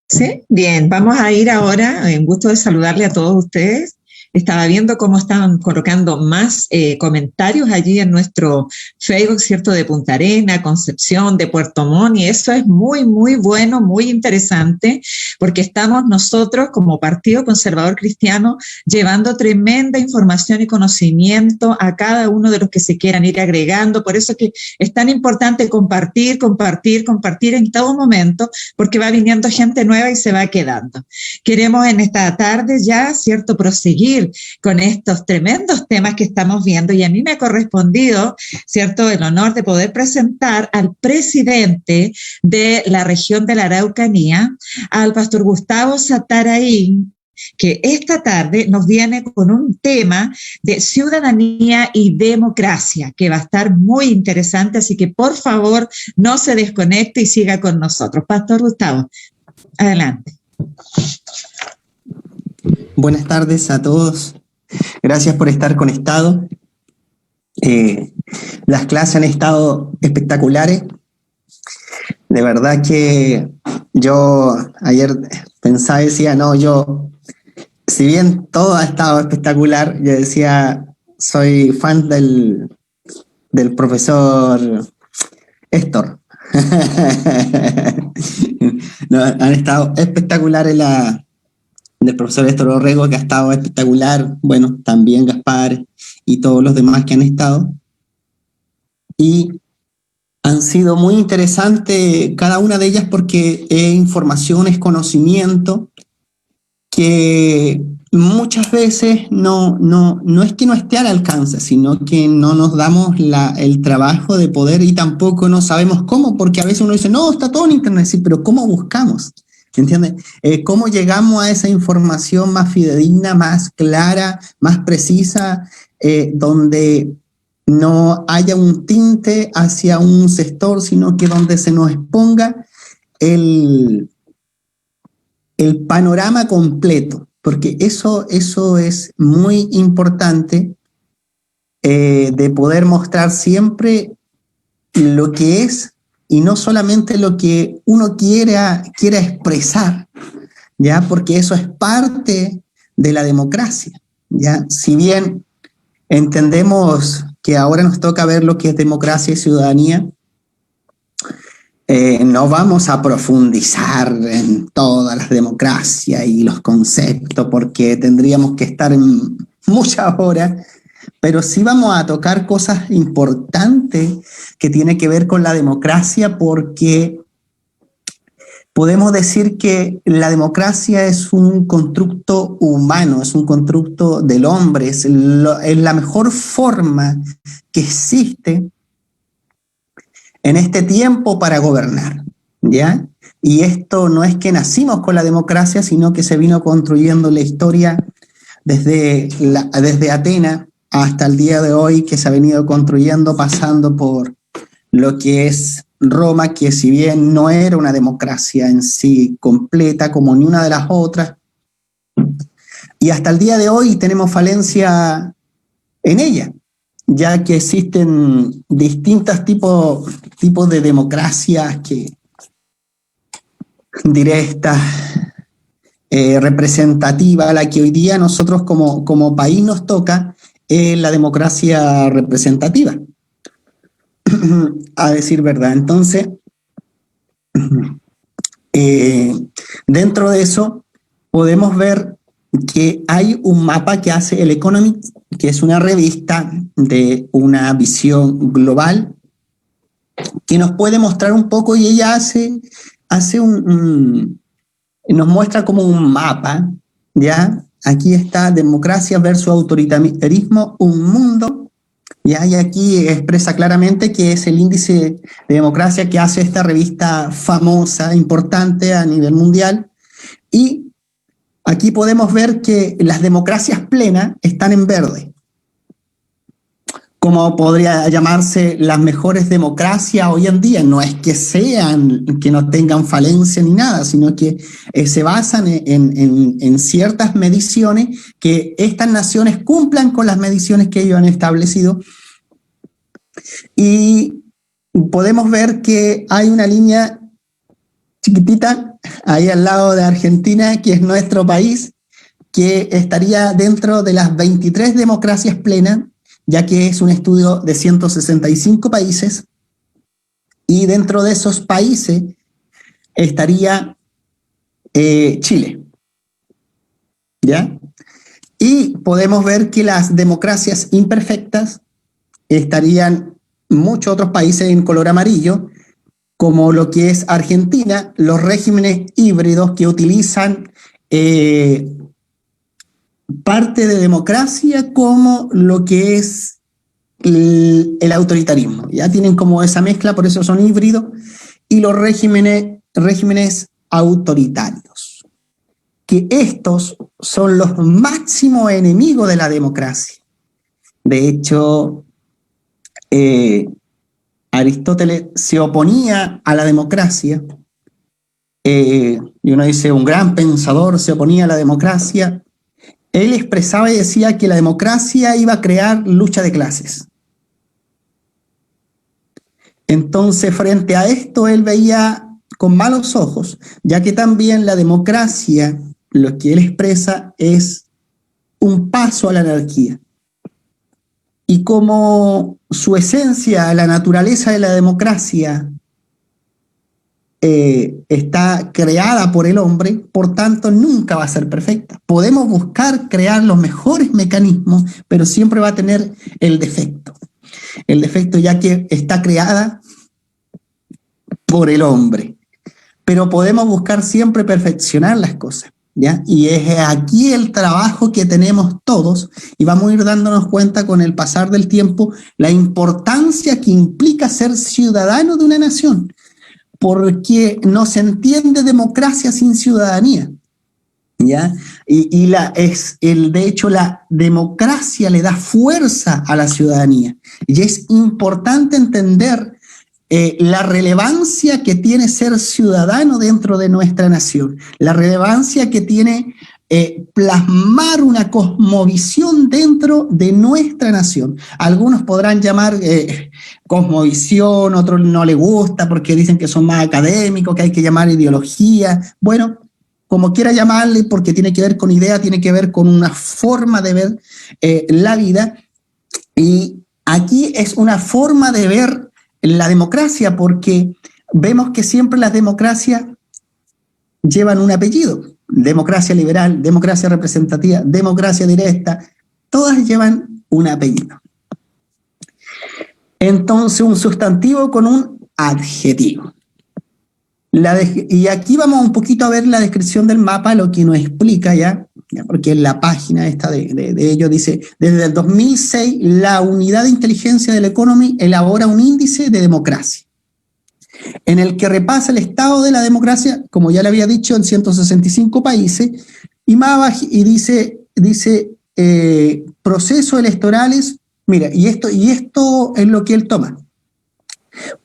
Sí, bien, vamos a ir ahora, un gusto de saludarle a todos ustedes. Estaba viendo cómo estaban colocando más comentarios allí en nuestro Facebook, ¿cierto? De Punta Arenas, Concepción, de Puerto Montt, y eso es muy, muy bueno, muy interesante, porque estamos nosotros como Partido Conservador Cristiano llevando tremenda información y conocimiento a cada uno de los que se quieran ir agregando. Por eso es que es tan importante compartir en todo momento, porque va viniendo gente nueva y se va quedando. Queremos en esta tarde ya, ¿cierto?, proseguir con estos tremendos temas que estamos viendo, y a mí me ha correspondido, ¿cierto?, el honor de poder presentar al presidente de la región de la Araucanía, al pastor Gustavo Zatarain, que esta tarde nos viene con un tema de ciudadanía y democracia, que va a estar muy interesante, así que por favor no se desconecte y siga con nosotros. Pastor Gustavo, adelante. Buenas tardes a todos. Gracias por estar conectados. Las clases han estado espectaculares. De verdad que yo ayer pensaba y decía, si bien todo ha estado espectacular, yo decía, soy fan del profesor Héctor. Han estado espectaculares del profesor Héctor Orrego, que ha estado espectacular, bueno, también Gaspar y todos los demás que han estado. Y han sido muy interesantes cada una de ellas, porque es información, es conocimiento que muchas veces no es que no esté al alcance, sino que no nos damos el trabajo de poder, y tampoco no sabemos cómo, porque a veces uno dice, no, está todo en internet, sí, pero ¿cómo buscamos? ¿Entiendes? ¿Cómo llegamos a esa información más fidedigna, más clara, más precisa, donde no haya un tinte hacia un sector, sino que donde se nos exponga el panorama completo? Porque eso es muy importante, de poder mostrar siempre lo que es, y no solamente lo que uno quiera expresar, ¿ya? Porque eso es parte de la democracia, ¿ya? Si bien entendemos que ahora nos toca ver lo que es democracia y ciudadanía, no vamos a profundizar en todas las democracias y los conceptos, porque tendríamos que estar en muchas horas, pero sí vamos a tocar cosas importantes que tienen que ver con la democracia, porque podemos decir que la democracia es un constructo humano, es un constructo del hombre, es la mejor forma que existe en este tiempo para gobernar, ¿ya? Y esto no es que nacimos con la democracia, sino que se vino construyendo la historia desde Atenas hasta el día de hoy, que se ha venido construyendo pasando por lo que es Roma, que si bien no era una democracia en sí completa como ni una de las otras, y hasta el día de hoy tenemos falencia en ella, ya que existen distintos tipos de democracias que directa, representativa, la que hoy día nosotros como país nos toca, es la democracia representativa, a decir verdad. Entonces, dentro de eso podemos ver que hay un mapa que hace el Economist, que es una revista de una visión global, que nos puede mostrar un poco, y ella nos muestra como un mapa, ¿ya? Aquí está democracia versus autoritarismo, un mundo, ¿ya? Y aquí expresa claramente que es el índice de democracia que hace esta revista famosa, importante a nivel mundial, y aquí podemos ver que las democracias plenas están en verde, como podría llamarse las mejores democracias hoy en día. No es que no tengan falencia ni nada, sino que se basan en ciertas mediciones, que estas naciones cumplan con las mediciones que ellos han establecido. Y podemos ver que hay una línea chiquitita ahí al lado de Argentina, que es nuestro país, que estaría dentro de las 23 democracias plenas, ya que es un estudio de 165 países, y dentro de esos países estaría Chile, ¿ya? Y podemos ver que las democracias imperfectas estarían muchos otros países en color amarillo, como lo que es Argentina, los regímenes híbridos que utilizan parte de democracia como lo que es el autoritarismo. Ya tienen como esa mezcla, por eso son híbridos, y los regímenes autoritarios, que estos son los máximos enemigos de la democracia. De hecho, Aristóteles se oponía a la democracia, y uno dice, un gran pensador se oponía a la democracia. Él expresaba y decía que la democracia iba a crear lucha de clases. Entonces, frente a esto, él veía con malos ojos, ya que también la democracia, lo que él expresa, es un paso a la anarquía. Y como su esencia, la naturaleza de la democracia, está creada por el hombre, por tanto nunca va a ser perfecta. Podemos buscar crear los mejores mecanismos, pero siempre va a tener el defecto. El defecto, ya que está creada por el hombre. Pero podemos buscar siempre perfeccionar las cosas, ¿ya? Y es aquí el trabajo que tenemos todos, y vamos a ir dándonos cuenta con el pasar del tiempo la importancia que implica ser ciudadano de una nación, porque no se entiende democracia sin ciudadanía, ¿ya? De hecho, la democracia le da fuerza a la ciudadanía, y es importante entender la relevancia que tiene ser ciudadano dentro de nuestra nación, la relevancia que tiene plasmar una cosmovisión dentro de nuestra nación. Algunos podrán llamar cosmovisión, otros no les gusta porque dicen que son más académicos, que hay que llamar ideología. Bueno, como quiera llamarle, porque tiene que ver con idea, tiene que ver con una forma de ver la vida. Y aquí es una forma de ver la democracia, porque vemos que siempre las democracias llevan un apellido. Democracia liberal, democracia representativa, democracia directa, todas llevan un apellido. Entonces, un sustantivo con un adjetivo. Y aquí vamos un poquito a ver la descripción del mapa, lo que nos explica ya porque en la página esta de ellos dice, desde el 2006 la unidad de inteligencia del Economist elabora un índice de democracia. en el que repasa el estado de la democracia, como ya le había dicho, en 165 países, y más abajo, y dice procesos electorales, mira, y esto es lo que él toma.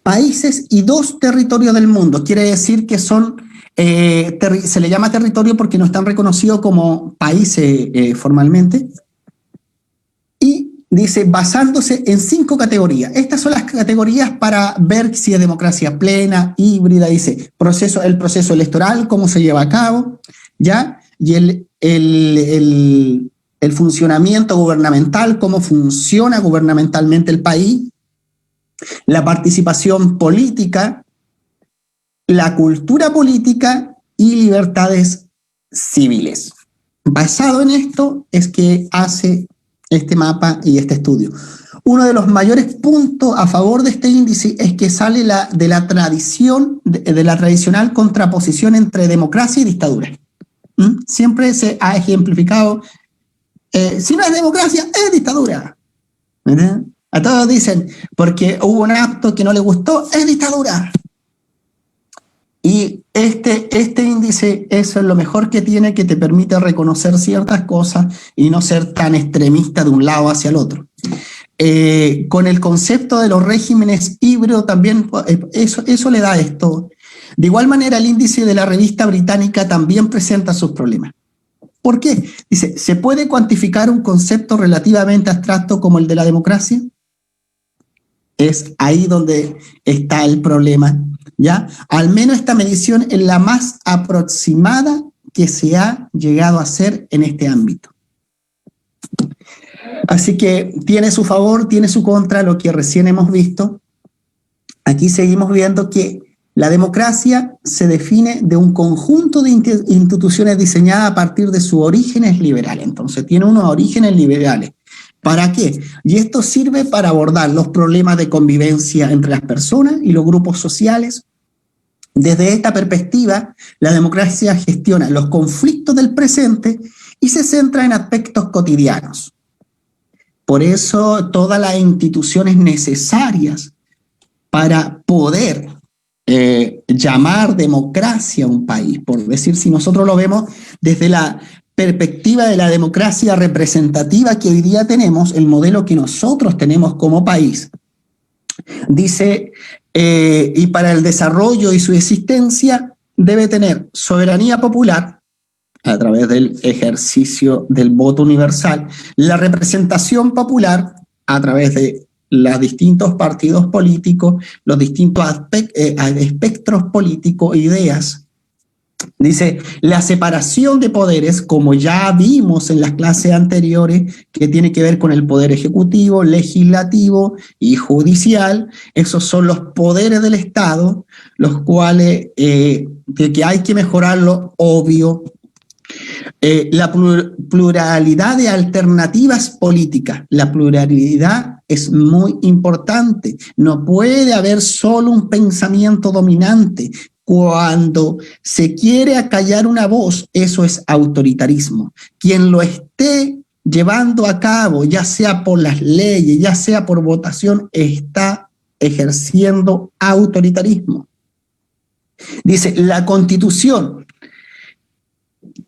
Países y 2 territorios del mundo, quiere decir que son, se le llama territorio porque no están reconocidos como países formalmente, y dice, basándose en 5 categorías. Estas son las categorías para ver si es democracia plena, híbrida, dice, el proceso electoral, cómo se lleva a cabo, ¿ya? Y el funcionamiento gubernamental, cómo funciona gubernamentalmente el país, la participación política, la cultura política y libertades civiles. Basado en esto es que hace este mapa y este estudio. Uno de los mayores puntos a favor de este índice es que sale de la tradicional contraposición entre democracia y dictadura. Siempre se ha ejemplificado, si no es democracia, es dictadura. ¿Verdad? A todos dicen, porque hubo un acto que no le gustó, es dictadura. Y este índice, eso es lo mejor que tiene, que te permite reconocer ciertas cosas y no ser tan extremista de un lado hacia el otro. Con el concepto de los regímenes híbridos también, eso le da esto. De igual manera, el índice de la revista británica también presenta sus problemas. ¿Por qué? Dice, ¿se puede cuantificar un concepto relativamente abstracto como el de la democracia? Es ahí donde está el problema, ¿ya? Al menos esta medición es la más aproximada que se ha llegado a hacer en este ámbito. Así que tiene su favor, tiene su contra, lo que recién hemos visto. Aquí seguimos viendo que la democracia se define de un conjunto de instituciones diseñadas a partir de sus orígenes liberales. Entonces tiene unos orígenes liberales. ¿Para qué? Y esto sirve para abordar los problemas de convivencia entre las personas y los grupos sociales. Desde esta perspectiva, la democracia gestiona los conflictos del presente y se centra en aspectos cotidianos. Por eso, todas las instituciones necesarias para poder llamar democracia a un país, por decir, si nosotros lo vemos desde la perspectiva de la democracia representativa que hoy día tenemos, el modelo que nosotros tenemos como país, dice, y para el desarrollo y su existencia debe tener soberanía popular a través del ejercicio del voto universal, la representación popular a través de los distintos partidos políticos, los distintos espectros políticos, ideas. Dice, la separación de poderes, como ya vimos en las clases anteriores, que tiene que ver con el poder ejecutivo, legislativo y judicial. Esos son los poderes del Estado, los cuales que hay que mejorarlo, obvio. La pluralidad de alternativas políticas. La pluralidad es muy importante. No puede haber solo un pensamiento dominante. Cuando se quiere acallar una voz, eso es autoritarismo. Quien lo esté llevando a cabo, ya sea por las leyes, ya sea por votación, está ejerciendo autoritarismo. Dice, la Constitución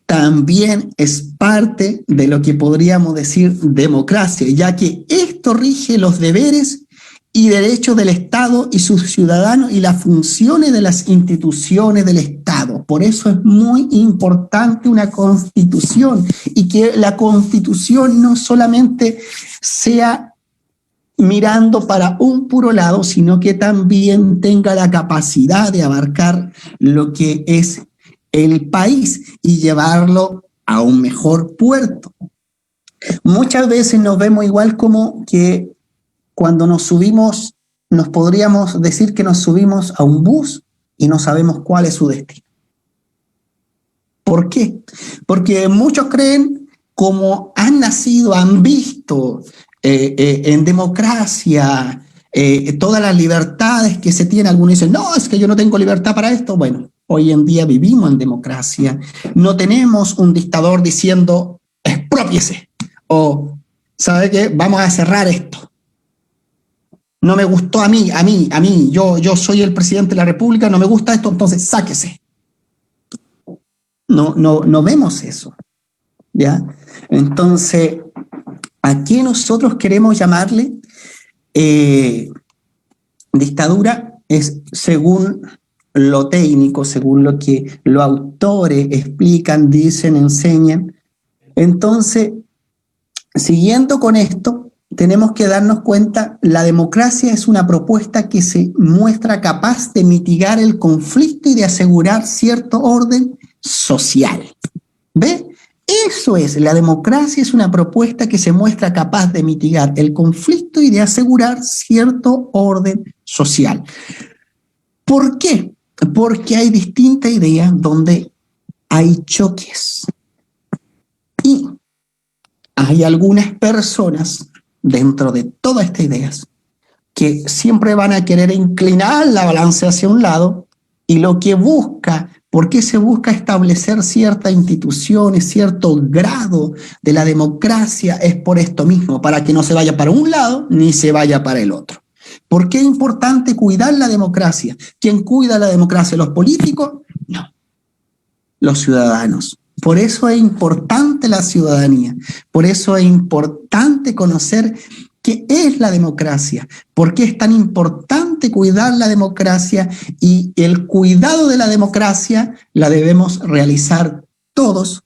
también es parte de lo que podríamos decir democracia, ya que esto rige los deberes y derechos del Estado y sus ciudadanos y las funciones de las instituciones del Estado. Por eso es muy importante una Constitución, y que la Constitución no solamente sea mirando para un puro lado, sino que también tenga la capacidad de abarcar lo que es el país y llevarlo a un mejor puerto. Muchas veces nos vemos igual como que cuando nos subimos, nos podríamos decir que nos subimos a un bus y no sabemos cuál es su destino. ¿Por qué? Porque muchos creen, como han nacido, han visto en democracia todas las libertades que se tienen. Algunos dicen, no, es que yo no tengo libertad para esto. Bueno, hoy en día vivimos en democracia. No tenemos un dictador diciendo, exprópiese, o, ¿sabe qué? Vamos a cerrar esto. no me gustó a mí, yo soy el presidente de la República, no me gusta esto, entonces sáquese. No vemos eso, ¿ya? Entonces, ¿a qué nosotros queremos llamarle dictadura? Es según lo técnico, según lo que los autores explican, dicen, enseñan. Entonces, siguiendo con esto, tenemos que darnos cuenta, la democracia es una propuesta que se muestra capaz de mitigar el conflicto y de asegurar cierto orden social. ¿Ve? Eso es, la democracia es una propuesta que se muestra capaz de mitigar el conflicto y de asegurar cierto orden social. ¿Por qué? Porque hay distintas ideas donde hay choques. Y hay algunas personas dentro de todas estas ideas que siempre van a querer inclinar la balanza hacia un lado, y lo que busca, ¿por qué se busca establecer ciertas instituciones, cierto grado de la democracia? Es por esto mismo, para que no se vaya para un lado ni se vaya para el otro. ¿Por qué es importante cuidar la democracia? ¿Quién cuida la democracia? ¿Los políticos? No, los ciudadanos. Por eso es importante la ciudadanía, por eso es importante conocer qué es la democracia, por qué es tan importante cuidar la democracia, y el cuidado de la democracia la debemos realizar todos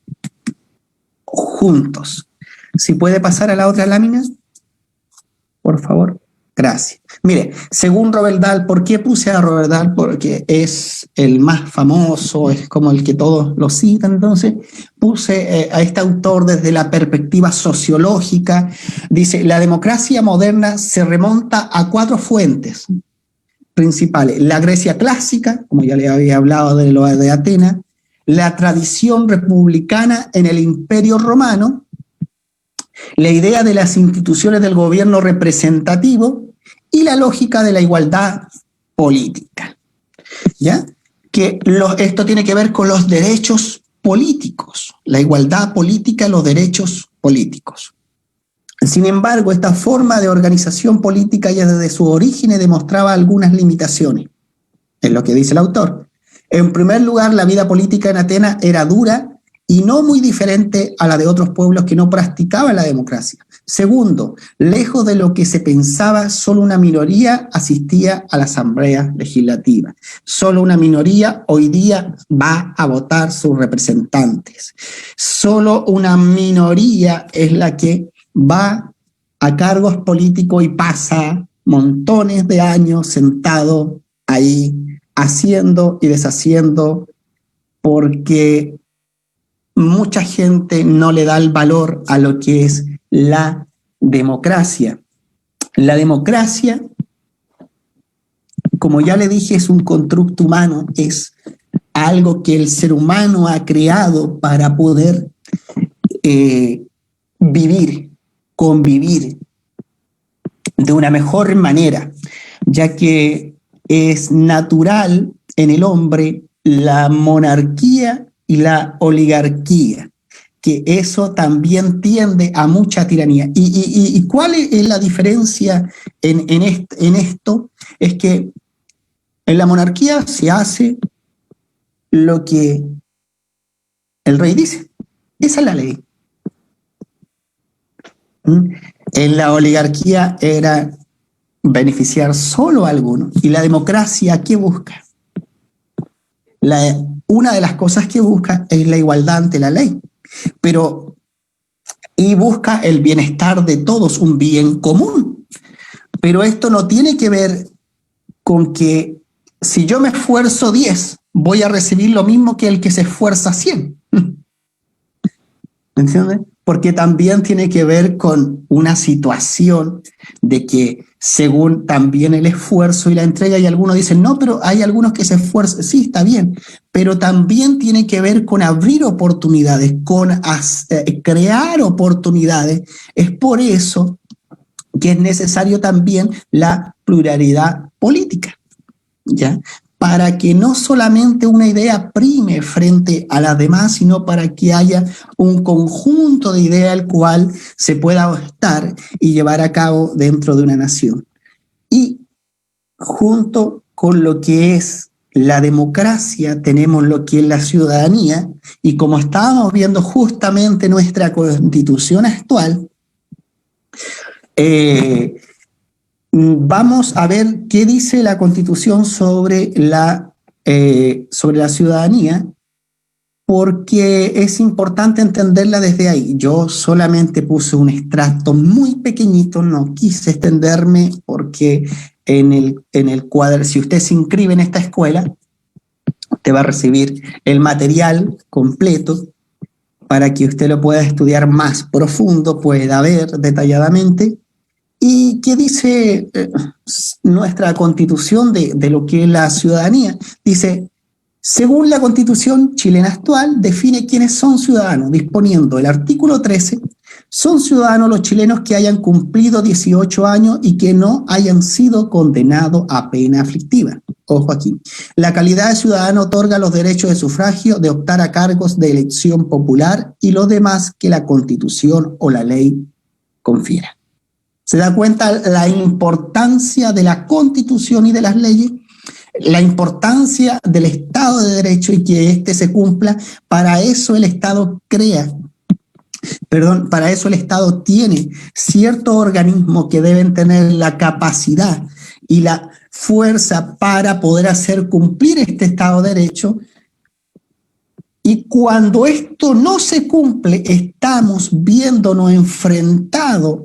juntos. Si puede pasar a la otra lámina, por favor. Gracias. Mire, según Robert Dahl, ¿por qué puse a Robert Dahl? Porque es el más famoso, es como el que todos lo citan. Entonces puse a este autor desde la perspectiva sociológica. Dice, la democracia moderna se remonta a 4 fuentes principales. La Grecia clásica, como ya le había hablado de lo de Atenas, la tradición republicana en el Imperio Romano, la idea de las instituciones del gobierno representativo y la lógica de la igualdad política. ¿Ya? Esto tiene que ver con los derechos políticos, la igualdad política, los derechos políticos. Sin embargo, esta forma de organización política ya desde sus orígenes demostraba algunas limitaciones, es lo que dice el autor. En primer lugar, la vida política en Atenas era dura y no muy diferente a la de otros pueblos que no practicaban la democracia. Segundo, lejos de lo que se pensaba, solo una minoría asistía a la asamblea legislativa. Solo una minoría hoy día va a votar sus representantes. Solo una minoría es la que va a cargos políticos y pasa montones de años sentado ahí haciendo y deshaciendo, porque mucha gente no le da el valor a lo que es la democracia. La democracia, como ya le dije, es un constructo humano, es algo que el ser humano ha creado para poder vivir, convivir de una mejor manera, ya que es natural en el hombre la monarquía y la oligarquía, que eso también tiende a mucha tiranía. ¿Y cuál es la diferencia en esto? Es que en la monarquía se hace lo que el rey dice. Esa es la ley. En la oligarquía era beneficiar solo a algunos. ¿Y la democracia qué busca? Una de las cosas que busca es la igualdad ante la ley, y busca el bienestar de todos, un bien común. Pero esto no tiene que ver con que si yo me esfuerzo 10, voy a recibir lo mismo que el que se esfuerza 100. ¿Me entiendes? Porque también tiene que ver con una situación de que según también el esfuerzo y la entrega, y algunos dicen, no, pero hay algunos que se esfuerzan, sí, está bien, pero también tiene que ver con abrir oportunidades, con crear oportunidades. Es por eso que es necesario también la pluralidad política, ¿ya? Para que no solamente una idea prime frente a las demás, sino para que haya un conjunto de ideas al cual se pueda adoptar y llevar a cabo dentro de una nación. Y junto con lo que es la democracia tenemos lo que es la ciudadanía, y como estábamos viendo justamente nuestra Constitución actual, vamos a ver qué dice la Constitución sobre la ciudadanía, porque es importante entenderla desde ahí. Yo solamente puse un extracto muy pequeñito, no quise extenderme porque en el cuadro, si usted se inscribe en esta escuela, usted va a recibir el material completo para que usted lo pueda estudiar más profundo, pueda ver detalladamente. ¿Y qué dice nuestra Constitución de lo que es la ciudadanía? Dice: según la Constitución chilena actual, define quiénes son ciudadanos, disponiendo el artículo 13, son ciudadanos los chilenos que hayan cumplido 18 años y que no hayan sido condenados a pena aflictiva. Ojo aquí. La calidad de ciudadano otorga los derechos de sufragio, de optar a cargos de elección popular y los demás que la Constitución o la ley confiera. ¿Se da cuenta la importancia de la Constitución y de las leyes? La importancia del Estado de Derecho y que éste se cumpla. Para eso el Estado para eso el Estado tiene ciertos organismos que deben tener la capacidad y la fuerza para poder hacer cumplir este Estado de Derecho. Y cuando esto no se cumple, estamos viéndonos enfrentados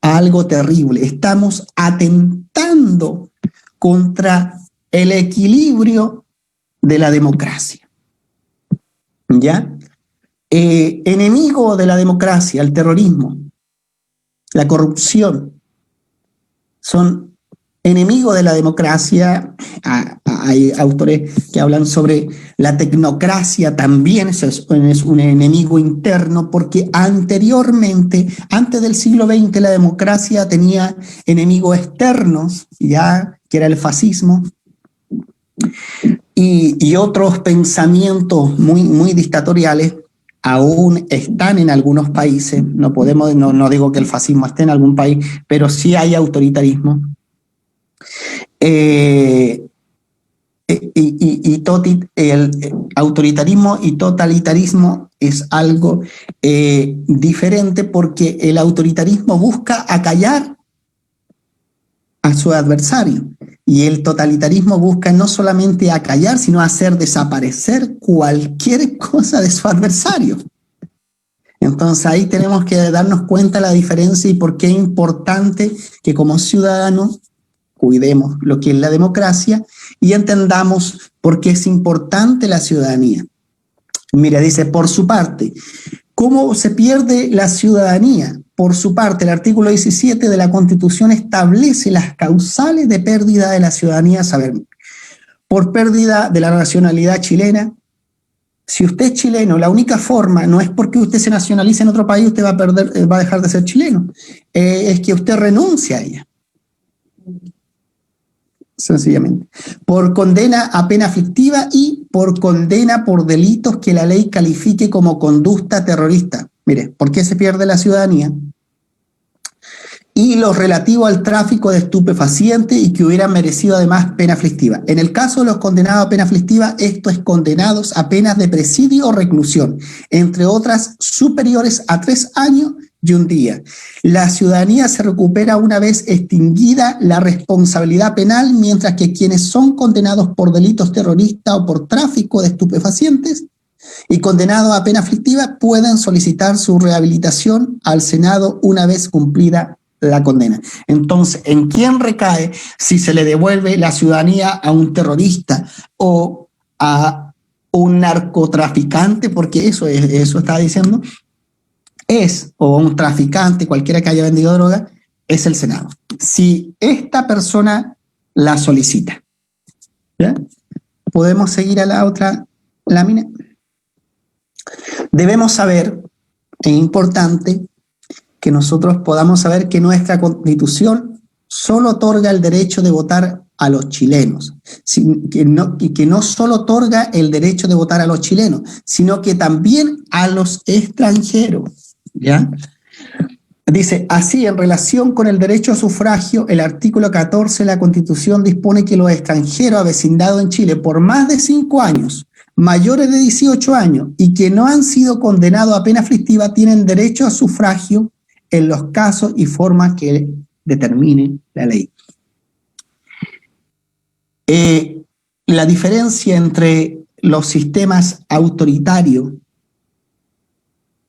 a algo terrible. Estamos atentando contra el equilibrio de la democracia. ¿Ya? Enemigo de la democracia, el terrorismo, la corrupción, son enemigos de la democracia. Hay autores que hablan sobre la tecnocracia también, eso es un enemigo interno, porque anteriormente, antes del siglo XX, la democracia tenía enemigos externos, ya que era el fascismo, y otros pensamientos muy dictatoriales aún están en algunos países. No digo que el fascismo esté en algún país, pero sí hay autoritarismo. El autoritarismo y totalitarismo es algo diferente, porque el autoritarismo busca acallar a su adversario y el totalitarismo busca no solamente acallar, sino hacer desaparecer cualquier cosa de su adversario. Entonces ahí tenemos que darnos cuenta de la diferencia y por qué es importante que como ciudadanos cuidemos lo que es la democracia y entendamos por qué es importante la ciudadanía. Mira, dice, por su parte, ¿cómo se pierde la ciudadanía? Por su parte, el artículo 17 de la Constitución establece las causales de pérdida de la ciudadanía, a saber, por pérdida de la nacionalidad chilena. Si usted es chileno, la única forma no es porque usted se nacionalice en otro país, usted va a dejar de ser chileno, es que usted renuncie a ella. Sencillamente. Por condena a pena aflictiva y por condena por delitos que la ley califique como conducta terrorista. Mire, ¿por qué se pierde la ciudadanía? Y lo relativo al tráfico de estupefacientes y que hubieran merecido además pena aflictiva. En el caso de los condenados a pena aflictiva, esto es condenados a penas de presidio o reclusión, entre otras superiores a 3 años y 1 día. La ciudadanía se recupera una vez extinguida la responsabilidad penal, mientras que quienes son condenados por delitos terroristas o por tráfico de estupefacientes y condenados a pena aflictiva pueden solicitar su rehabilitación al Senado una vez cumplida la condena. Entonces, ¿en quién recae si se le devuelve la ciudadanía a un terrorista o a un narcotraficante? Porque eso está diciendo, o un traficante, cualquiera que haya vendido droga, es el Senado. Si esta persona la solicita. ¿Ya? ¿Podemos seguir a la otra lámina? Debemos saber, es importante que nosotros podamos saber que nuestra Constitución solo otorga el derecho de votar a los chilenos, y que no solo otorga el derecho de votar a los chilenos, sino que también a los extranjeros, ¿ya? Dice, así, en relación con el derecho a sufragio, el artículo 14 de la Constitución dispone que los extranjeros avecindados en Chile por más de 5 años, mayores de 18 años y que no han sido condenados a pena aflictiva tienen derecho a sufragio en los casos y formas que determine la ley. La diferencia entre los sistemas autoritarios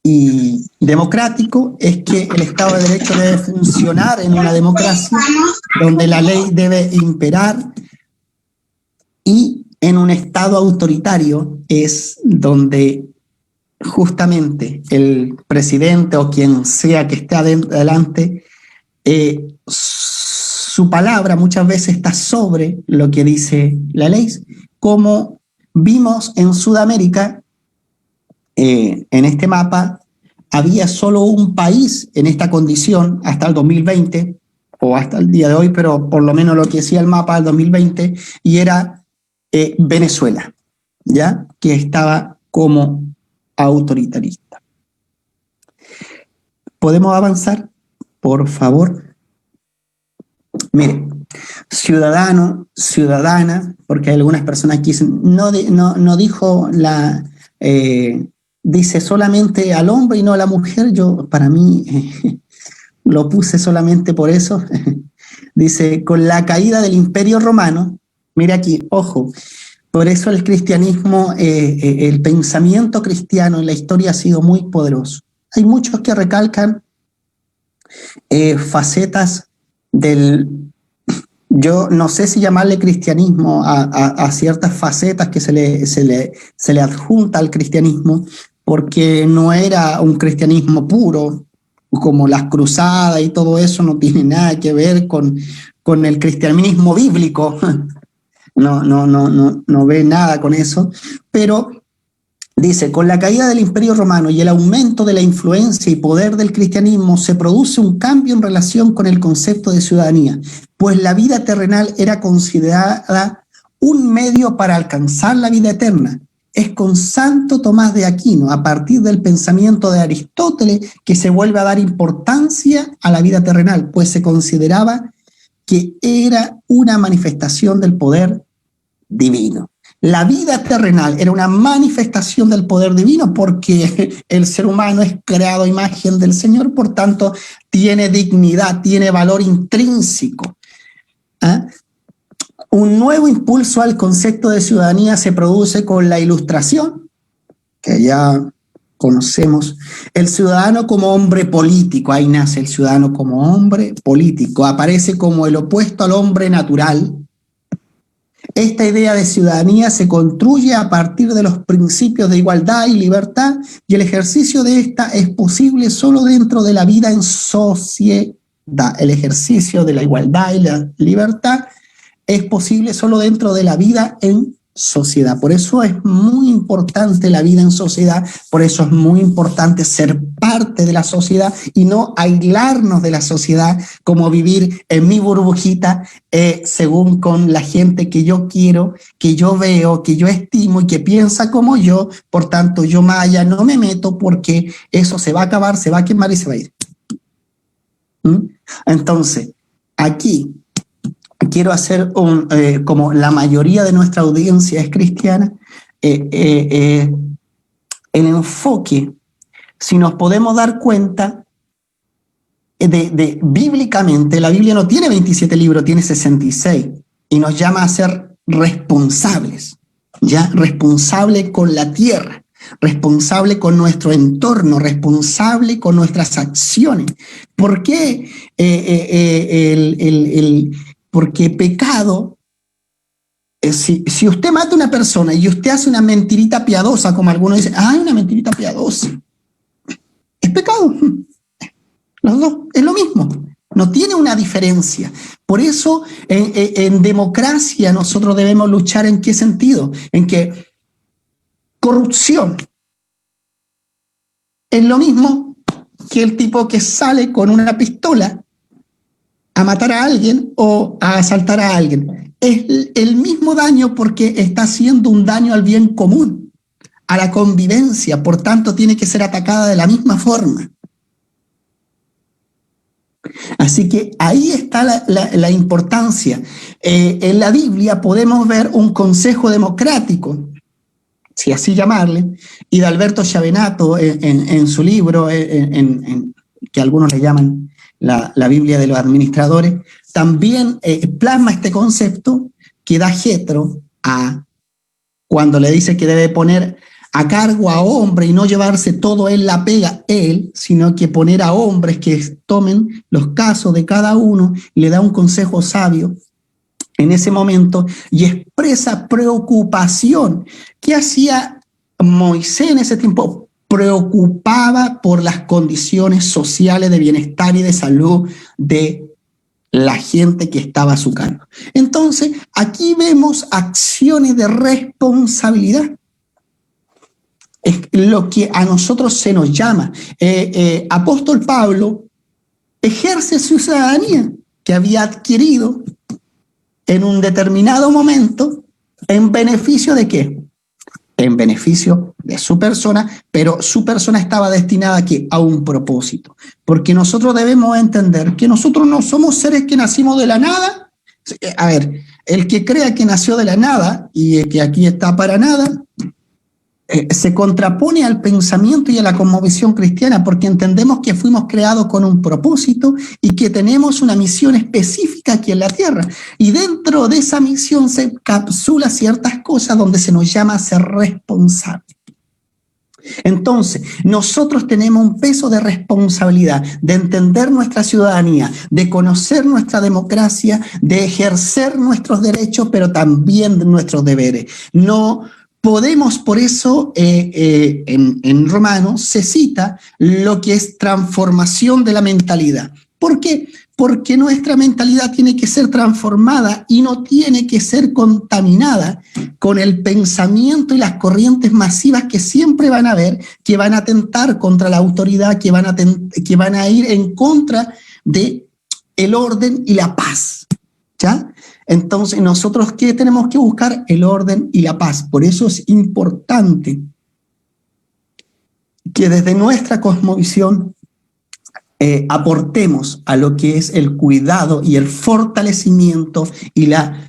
y democrático es que el Estado de Derecho debe funcionar en una democracia donde la ley debe imperar, y en un Estado autoritario es donde justamente el presidente o quien sea que esté adelante, su palabra muchas veces está sobre lo que dice la ley, como vimos en Sudamérica. En este mapa había solo un país en esta condición hasta el 2020, o hasta el día de hoy, pero por lo menos lo que decía el mapa del 2020, y era Venezuela, ¿ya? Que estaba como autoritarista. ¿Podemos avanzar, por favor? Mire, ciudadano, ciudadana, porque hay algunas personas que dicen, no dijo la... dice solamente al hombre y no a la mujer. Yo, para mí, lo puse solamente por eso. Dice, con la caída del Imperio Romano, mira aquí, ojo, por eso el cristianismo, el pensamiento cristiano en la historia ha sido muy poderoso. Hay muchos que recalcan facetas del... Yo no sé si llamarle cristianismo a ciertas facetas que se le adjunta al cristianismo, porque no era un cristianismo puro, como las cruzadas y todo eso no tiene nada que ver con el cristianismo bíblico. No ve nada con eso, pero dice, con la caída del Imperio Romano y el aumento de la influencia y poder del cristianismo se produce un cambio en relación con el concepto de ciudadanía, pues la vida terrenal era considerada un medio para alcanzar la vida eterna. Es con Santo Tomás de Aquino, a partir del pensamiento de Aristóteles, que se vuelve a dar importancia a la vida terrenal, pues se consideraba que era una manifestación del poder divino. La vida terrenal era una manifestación del poder divino porque el ser humano es creado a imagen del Señor, por tanto, tiene dignidad, tiene valor intrínseco. ¿Ah? Un nuevo impulso al concepto de ciudadanía se produce con la Ilustración, que ya conocemos. El ciudadano como hombre político, ahí nace el ciudadano como hombre político, aparece como el opuesto al hombre natural. Esta idea de ciudadanía se construye a partir de los principios de igualdad y libertad, y el ejercicio de esta es posible solo dentro de la vida en sociedad. El ejercicio de la igualdad y la libertad es posible solo dentro de la vida en sociedad. Por eso es muy importante la vida en sociedad, por eso es muy importante ser parte de la sociedad y no aislarnos de la sociedad, como vivir en mi burbujita según con la gente que yo quiero, que yo veo, que yo estimo y que piensa como yo. Por tanto, yo más allá no me meto porque eso se va a acabar, se va a quemar y se va a ir. Entonces, aquí quiero hacer como la mayoría de nuestra audiencia es cristiana, el enfoque, si nos podemos dar cuenta, bíblicamente, la Biblia no tiene 27 libros, tiene 66, y nos llama a ser responsables, ¿ya? Responsable con la tierra, responsable con nuestro entorno, responsable con nuestras acciones. ¿Por qué porque pecado, si usted mata a una persona y usted hace una mentirita piadosa, como algunos dicen, una mentirita piadosa, es pecado. Los dos, es lo mismo. No tiene una diferencia. Por eso, en democracia nosotros debemos luchar ¿en qué sentido? En que corrupción es lo mismo que el tipo que sale con una pistola a matar a alguien o a asaltar a alguien. Es el mismo daño porque está haciendo un daño al bien común, a la convivencia, por tanto tiene que ser atacada de la misma forma. Así que ahí está la importancia. En la Biblia podemos ver un consejo democrático, si así llamarle, y de Alberto Chiavenato en su libro, que algunos le llaman la Biblia de los administradores, también plasma este concepto que da Jetro cuando le dice que debe poner a cargo a hombres y no llevarse todo él la pega él, sino que poner a hombres que tomen los casos de cada uno y le da un consejo sabio en ese momento y expresa preocupación. ¿Qué hacía Moisés en ese tiempo? Preocupaba por las condiciones sociales de bienestar y de salud de la gente que estaba a su cargo. Entonces, aquí vemos acciones de responsabilidad. Es lo que a nosotros se nos llama. Apóstol Pablo ejerce su ciudadanía que había adquirido en un determinado momento en beneficio de ¿qué? En beneficio de su persona, pero su persona estaba destinada a un propósito. Porque nosotros debemos entender que nosotros no somos seres que nacimos de la nada. A ver, el que crea que nació de la nada y que aquí está para nada, se contrapone al pensamiento y a la cosmovisión cristiana, porque entendemos que fuimos creados con un propósito y que tenemos una misión específica aquí en la tierra. Y dentro de esa misión se encapsula ciertas cosas donde se nos llama a ser responsable. Entonces, nosotros tenemos un peso de responsabilidad de entender nuestra ciudadanía, de conocer nuestra democracia, de ejercer nuestros derechos, pero también nuestros deberes. No podemos, por eso, en Romanos se cita lo que es transformación de la mentalidad. ¿Por qué? Porque nuestra mentalidad tiene que ser transformada y no tiene que ser contaminada con el pensamiento y las corrientes masivas que siempre van a haber, que van a atentar contra la autoridad, que van a ir en contra del orden y la paz. ¿Ya? Entonces, nosotros, ¿qué tenemos que buscar? El orden y la paz. Por eso es importante que desde nuestra cosmovisión aportemos a lo que es el cuidado y el fortalecimiento y la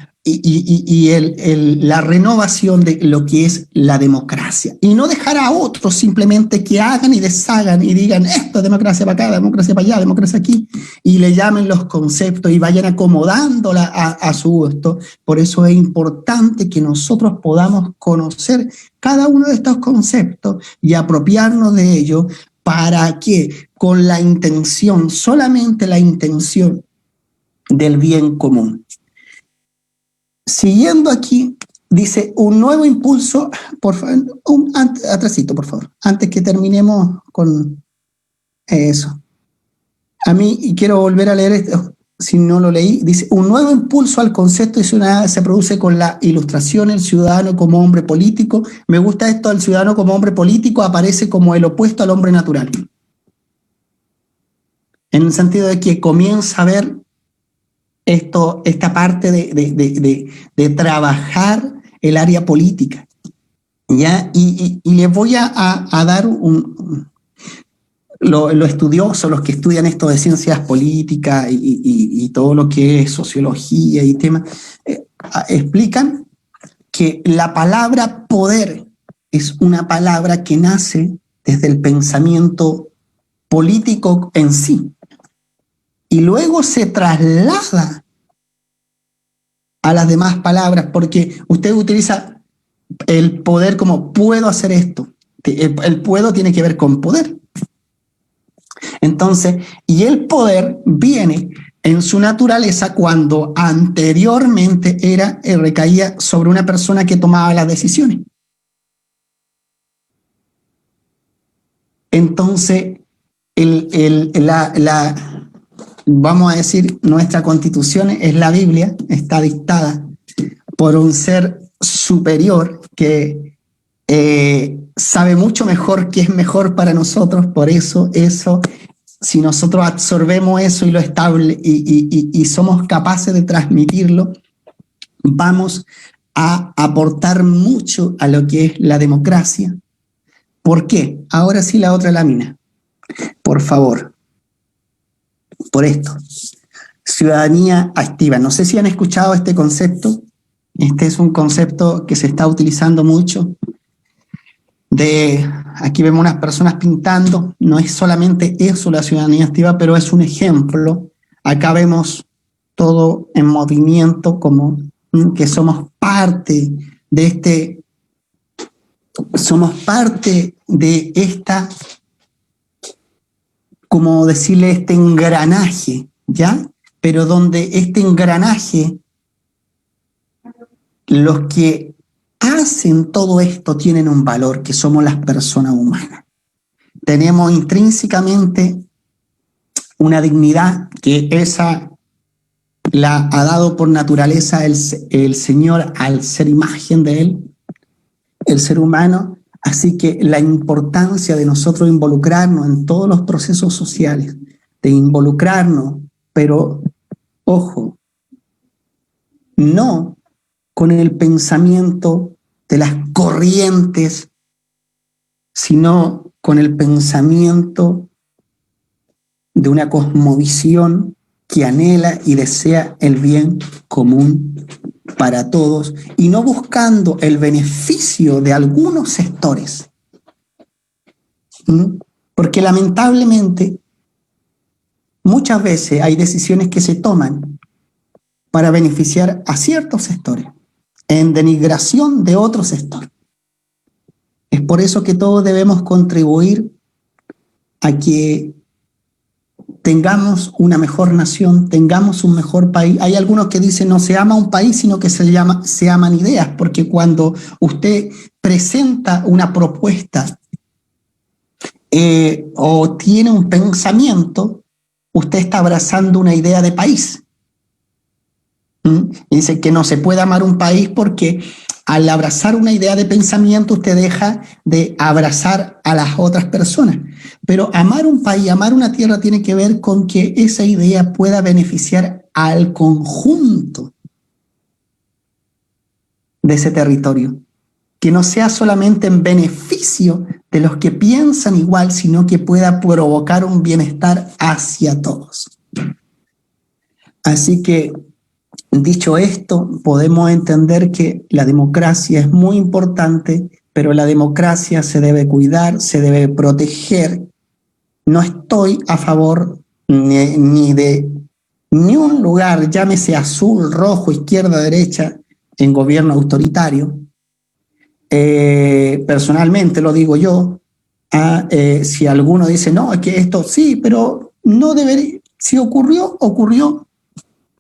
renovación de lo que es la democracia. Y no dejar a otros simplemente que hagan y deshagan y digan esto es democracia para acá, democracia para allá, democracia aquí, y le llamen los conceptos y vayan acomodándola a su gusto. Por eso es importante que nosotros podamos conocer cada uno de estos conceptos y apropiarnos de ellos para que con la intención, solamente la intención del bien común. Siguiendo aquí, dice un nuevo impulso, por favor, atrasito, por favor, antes que terminemos con eso. A mí, y quiero volver a leer esto, si no lo leí, dice, un nuevo impulso al concepto de ciudadanía se produce con la ilustración, el ciudadano como hombre político. Me gusta esto, el ciudadano como hombre político aparece como el opuesto al hombre natural. En el sentido de que comienza a ver esta parte de trabajar el área política, ¿ya? Y les voy a dar lo estudioso, los que estudian esto de ciencias políticas y todo lo que es sociología y temas, explican que la palabra poder es una palabra que nace desde el pensamiento político en sí. Y luego se traslada a las demás palabras, porque usted utiliza el poder como puedo hacer esto. El puedo tiene que ver con poder. Entonces, y el poder viene en su naturaleza cuando anteriormente recaía sobre una persona que tomaba las decisiones. Entonces, vamos a decir, nuestra constitución es la Biblia, está dictada por un ser superior que sabe mucho mejor qué es mejor para nosotros. Por eso, si nosotros absorbemos eso y lo y somos capaces de transmitirlo, vamos a aportar mucho a lo que es la democracia. ¿Por qué? Ahora sí la otra lámina. Por favor. por esto. Ciudadanía activa. No sé si han escuchado este concepto. Este es un concepto que se está utilizando mucho. Aquí vemos unas personas pintando. No es solamente eso la ciudadanía activa, pero es un ejemplo. Acá vemos todo en movimiento, como que somos parte de esta, como decirle, este engranaje, ¿ya? Pero donde este engranaje, los que hacen todo esto tienen un valor, que somos las personas humanas. Tenemos intrínsecamente una dignidad que esa la ha dado por naturaleza el Señor al ser imagen de Él, el ser humano. Así que la importancia de nosotros involucrarnos en todos los procesos sociales, de involucrarnos, pero ojo, no con el pensamiento de las corrientes, sino con el pensamiento de una cosmovisión que anhela y desea el bien común para todos y no buscando el beneficio de algunos sectores. Porque lamentablemente muchas veces hay decisiones que se toman para beneficiar a ciertos sectores, en denigración de otros sectores. Es por eso que todos debemos contribuir a que tengamos una mejor nación, tengamos un mejor país. Hay algunos que dicen no se ama un país, sino que se aman ideas, porque cuando usted presenta una propuesta o tiene un pensamiento, usted está abrazando una idea de país. Y dice que no se puede amar un país porque al abrazar una idea de pensamiento usted deja de abrazar a las otras personas. Pero amar un país, amar una tierra tiene que ver con que esa idea pueda beneficiar al conjunto de ese territorio. Que no sea solamente en beneficio de los que piensan igual, sino que pueda provocar un bienestar hacia todos. Así que, dicho esto, podemos entender que la democracia es muy importante, pero la democracia se debe cuidar, se debe proteger. No estoy a favor ni de un lugar, llámese azul, rojo, izquierda, derecha, en gobierno autoritario. Personalmente lo digo yo. Si alguno dice, no, es que esto sí, pero no debería, si ocurrió, ocurrió.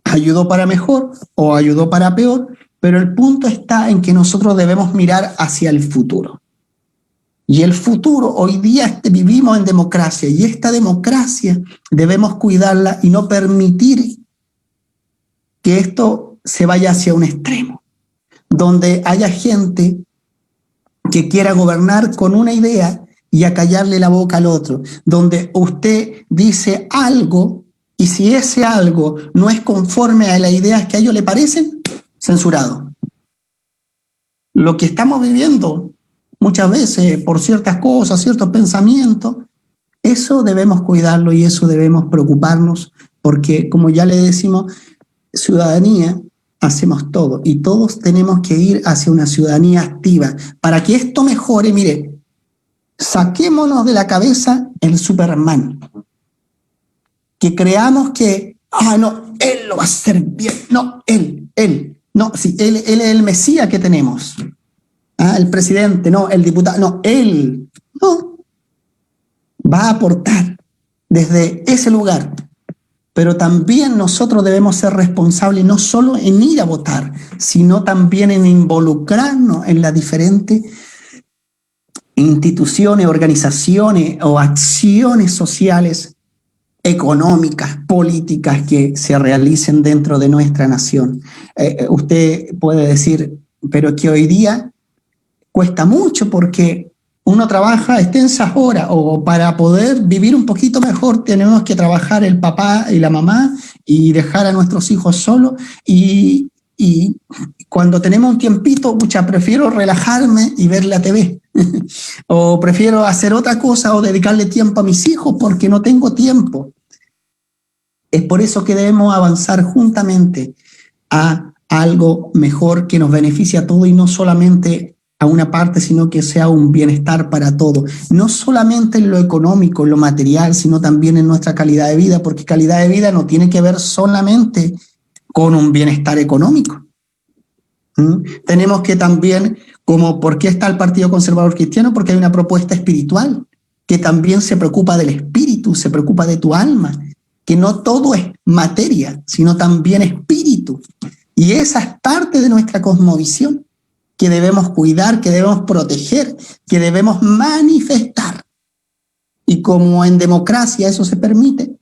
Ayudó para mejor o ayudó para peor, pero el punto está en que nosotros debemos mirar hacia el futuro. Y el futuro, hoy día vivimos en democracia, y esta democracia debemos cuidarla y no permitir que esto se vaya hacia un extremo, donde haya gente que quiera gobernar con una idea y acallarle la boca al otro, donde usted dice algo y si ese algo no es conforme a las ideas que a ellos le parecen, censurado. Lo que estamos viviendo muchas veces por ciertas cosas, ciertos pensamientos, eso debemos cuidarlo y eso debemos preocuparnos, porque como ya le decimos, ciudadanía hacemos todo y todos tenemos que ir hacia una ciudadanía activa. Para que esto mejore, mire, saquémonos de la cabeza el Superman. Que creamos que, no, él lo va a hacer bien, no, él, no, sí, él es el Mesías que tenemos, el presidente, no, el diputado, no, él, no, va a aportar desde ese lugar, pero también nosotros debemos ser responsables no solo en ir a votar, sino también en involucrarnos en las diferentes instituciones, organizaciones o acciones sociales, económicas, políticas que se realicen dentro de nuestra nación. Usted puede decir, pero es que hoy día cuesta mucho porque uno trabaja extensas horas o para poder vivir un poquito mejor tenemos que trabajar el papá y la mamá y dejar a nuestros hijos solos y cuando tenemos un tiempito, prefiero relajarme y ver la TV o prefiero hacer otra cosa o dedicarle tiempo a mis hijos porque no tengo tiempo. Es por eso que debemos avanzar juntamente a algo mejor que nos beneficie a todos y no solamente a una parte, sino que sea un bienestar para todos. No solamente en lo económico, en lo material, sino también en nuestra calidad de vida, porque calidad de vida no tiene que ver solamente con un bienestar económico. Tenemos que también, como ¿por qué está el Partido Conservador Cristiano? Porque hay una propuesta espiritual que también se preocupa del espíritu, se preocupa de tu alma, que no todo es materia, sino también espíritu. Y esa es parte de nuestra cosmovisión, que debemos cuidar, que debemos proteger, que debemos manifestar. Y como en democracia eso se permite,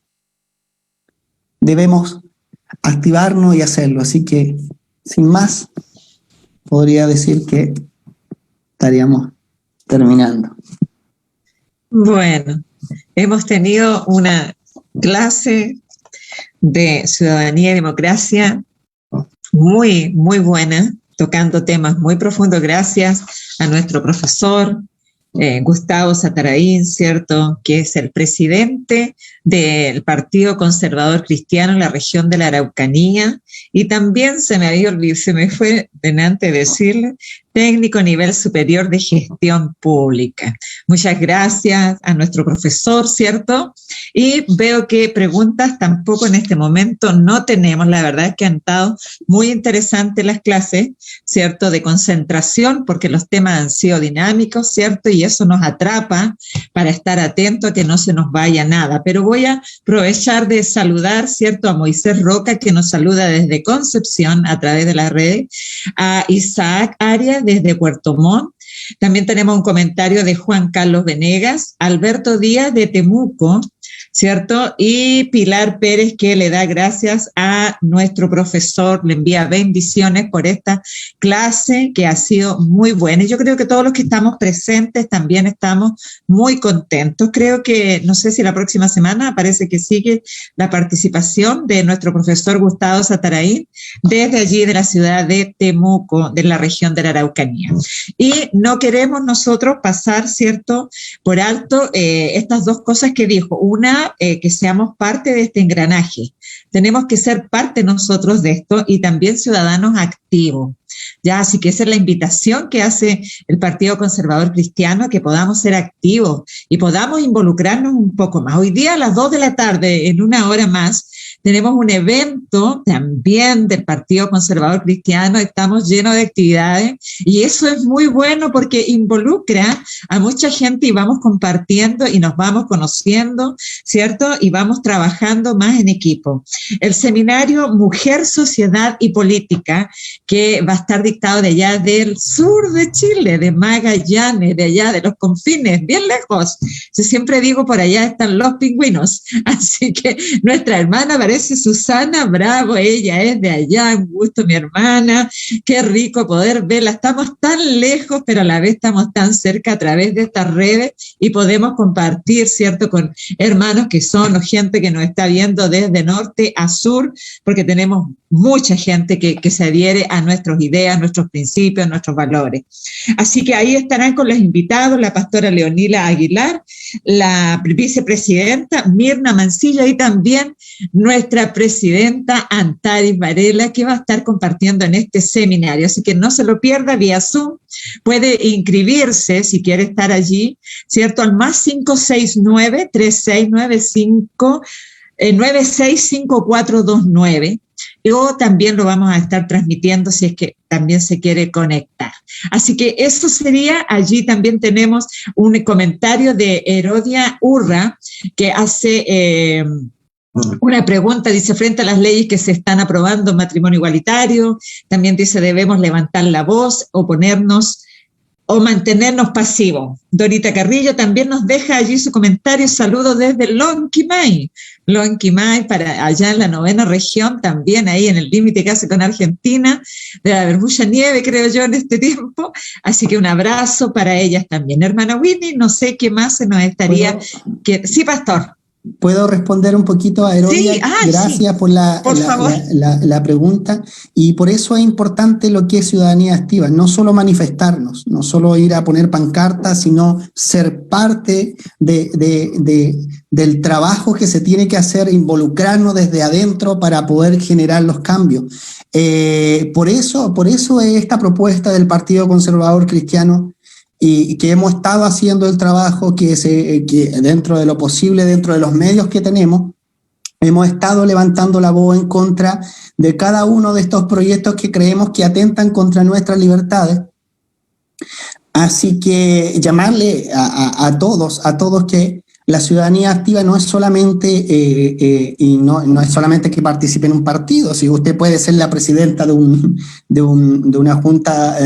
debemos activarnos y hacerlo. Así que, sin más, podría decir que estaríamos terminando. Bueno, hemos tenido una clase de ciudadanía y democracia muy, muy buena, tocando temas muy profundos. Gracias a nuestro profesor Gustavo Zatarain, ¿cierto?, que es el presidente del Partido Conservador Cristiano en la región de la Araucanía, y también se me fue delante decirle, técnico a nivel superior de gestión pública. Muchas gracias a nuestro profesor, ¿cierto? Y veo que preguntas tampoco en este momento no tenemos. La verdad es que han estado muy interesantes las clases, ¿cierto?, de concentración, porque los temas han sido dinámicos, ¿cierto? Y eso nos atrapa para estar atentos a que no se nos vaya nada. Pero voy a aprovechar de saludar, ¿cierto?, a Moisés Roca, que nos saluda desde Concepción a través de la red, a Isaac Arias desde Puerto Montt. También tenemos un comentario de Juan Carlos Venegas, Alberto Díaz de Temuco, ¿cierto? Y Pilar Pérez, que le da gracias a nuestro profesor, le envía bendiciones por esta clase que ha sido muy buena. Y yo creo que todos los que estamos presentes también estamos muy contentos. Creo que, no sé si la próxima semana parece que sigue la participación de nuestro profesor Gustavo Zatarain desde allí de la ciudad de Temuco, de la región de la Araucanía. Y no queremos nosotros pasar, ¿cierto?, por alto estas dos cosas que dijo. Una, que seamos parte de este engranaje. Tenemos que ser parte nosotros de esto y también ciudadanos activos. Ya, así que esa es la invitación que hace el Partido Conservador Cristiano, que podamos ser activos y podamos involucrarnos un poco más. Hoy día a las 2 de la tarde, en una hora más, tenemos un evento también del Partido Conservador Cristiano, estamos llenos de actividades y eso es muy bueno porque involucra a mucha gente y vamos compartiendo y nos vamos conociendo, ¿cierto? Y vamos trabajando más en equipo. El seminario Mujer, Sociedad y Política, que va a estar dictado de allá del sur de Chile, de Magallanes, de allá de los confines, bien lejos. Yo siempre digo, por allá están los pingüinos, así que nuestra hermana parece Susana Bravo, ella es de allá, un gusto mi hermana, qué rico poder verla, estamos tan lejos pero a la vez estamos tan cerca a través de estas redes y podemos compartir, ¿cierto?, con hermanos que son o gente que nos está viendo desde norte a sur, porque tenemos mucha gente que se adhiere a nuestras ideas, nuestros principios, nuestros valores. Así que ahí estarán con los invitados la pastora Leonila Aguilar, la vicepresidenta Mirna Mancilla y también nuestra presidenta Antares Varela, que va a estar compartiendo en este seminario. Así que no se lo pierda vía Zoom. Puede inscribirse si quiere estar allí, ¿cierto? Al más 569-3695-965429. O también lo vamos a estar transmitiendo si es que también se quiere conectar. Así que eso sería. Allí también tenemos un comentario de Herodia Urra que hace una pregunta, dice, frente a las leyes que se están aprobando en matrimonio igualitario, también dice, debemos levantar la voz, oponernos o mantenernos pasivos. Dorita Carrillo también nos deja allí su comentario. Saludos desde Lonquimay, para allá en la 9ª región, también ahí en el límite que hace con Argentina. Debe haber mucha nieve, creo yo, en este tiempo. Así que un abrazo para ellas también. Hermana Winnie, no sé qué más se nos estaría... Sí, pastor. ¿Puedo responder un poquito a Herodia? Sí, Gracias sí. por Por favor. la pregunta. Y por eso es importante lo que es ciudadanía activa, no solo manifestarnos, no solo ir a poner pancartas, sino ser parte del trabajo que se tiene que hacer, involucrarnos desde adentro para poder generar los cambios. Por eso es esta propuesta del Partido Conservador Cristiano, y que hemos estado haciendo el trabajo que dentro de lo posible, dentro de los medios que tenemos, hemos estado levantando la voz en contra de cada uno de estos proyectos que creemos que atentan contra nuestras libertades. Así que llamarle a todos que la ciudadanía activa no es solamente y no es solamente que participe en un partido. Si usted puede ser la presidenta de una junta,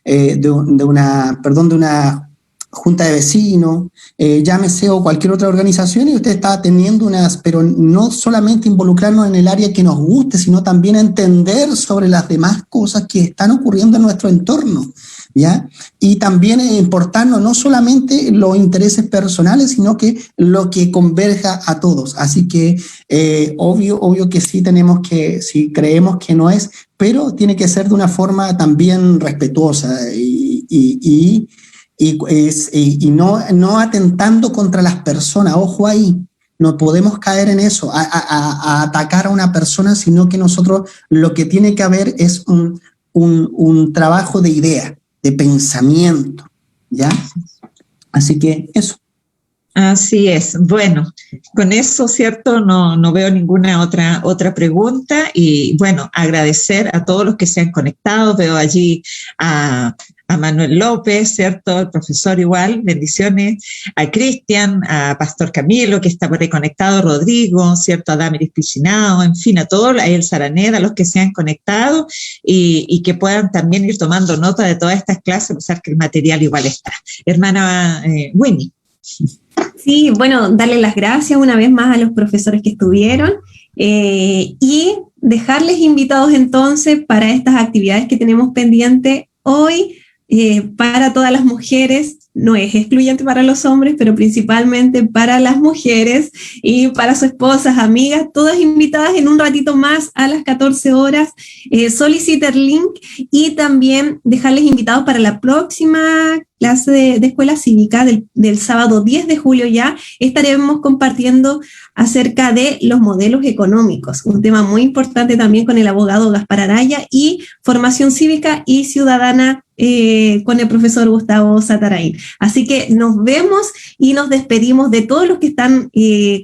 de una junta de vecinos, llámese, o cualquier otra organización, y usted está teniendo pero no solamente involucrarnos en el área que nos guste, sino también entender sobre las demás cosas que están ocurriendo en nuestro entorno, ¿ya? Y también importarnos no solamente los intereses personales, sino que lo que converja a todos. Así que obvio que si creemos que no es, pero tiene que ser de una forma también respetuosa y no atentando contra las personas. Ojo ahí, no podemos caer en eso, a atacar a una persona, sino que nosotros lo que tiene que haber es un trabajo de idea, de pensamiento, ¿ya? Así que eso. Así es. Bueno, con eso, ¿cierto? No veo ninguna otra pregunta, y bueno, agradecer a todos los que se han conectado. Veo allí a Manuel López, ¿cierto? El profesor igual, bendiciones. A Cristian, a Pastor Camilo, que está por ahí conectado, Rodrigo, ¿cierto? A Damiris Piscinao, en fin, a todos, a El Saraneda, a los que se han conectado, y que puedan también ir tomando nota de todas estas clases, a pesar que el material igual está. Hermana Winnie. Sí, bueno, darle las gracias una vez más a los profesores que estuvieron, y dejarles invitados entonces para estas actividades que tenemos pendiente hoy, para todas las mujeres. No es excluyente para los hombres, pero principalmente para las mujeres y para sus esposas, amigas, todas invitadas en un ratito más a las 14 horas. Solicita el link, y también dejarles invitados para la próxima clase de escuela cívica del sábado 10 de julio. Ya estaremos compartiendo acerca de los modelos económicos, un tema muy importante también con el abogado Gaspar Araya, y formación cívica y ciudadana con el profesor Gustavo Zatarain. Así que nos vemos y nos despedimos de todos los que están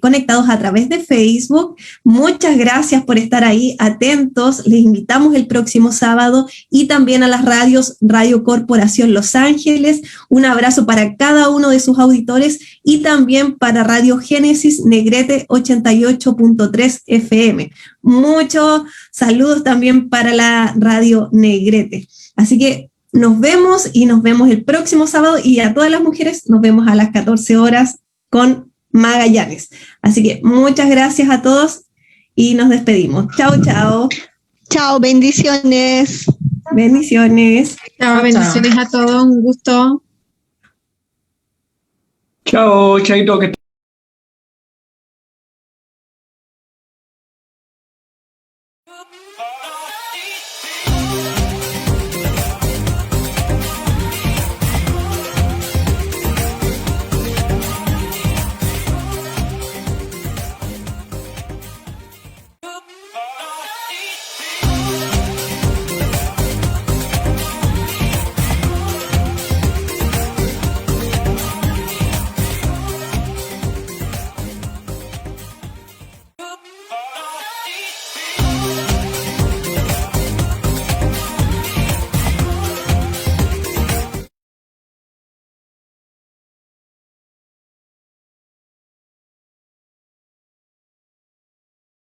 conectados a través de Facebook. Muchas gracias por estar ahí atentos. Les invitamos el próximo sábado, y también a las radios Radio Corporación Los Ángeles. Un abrazo para cada uno de sus auditores, y también para Radio Génesis Negrete 88.3 FM. Muchos saludos también para la Radio Negrete. Así que nos vemos el próximo sábado, y a todas las mujeres nos vemos a las 14 horas con Magallanes. Así que muchas gracias a todos y nos despedimos. Chao, chao. Chao, bendiciones. Bendiciones. Chao, bendiciones a todos, un gusto. Chao, chaito, que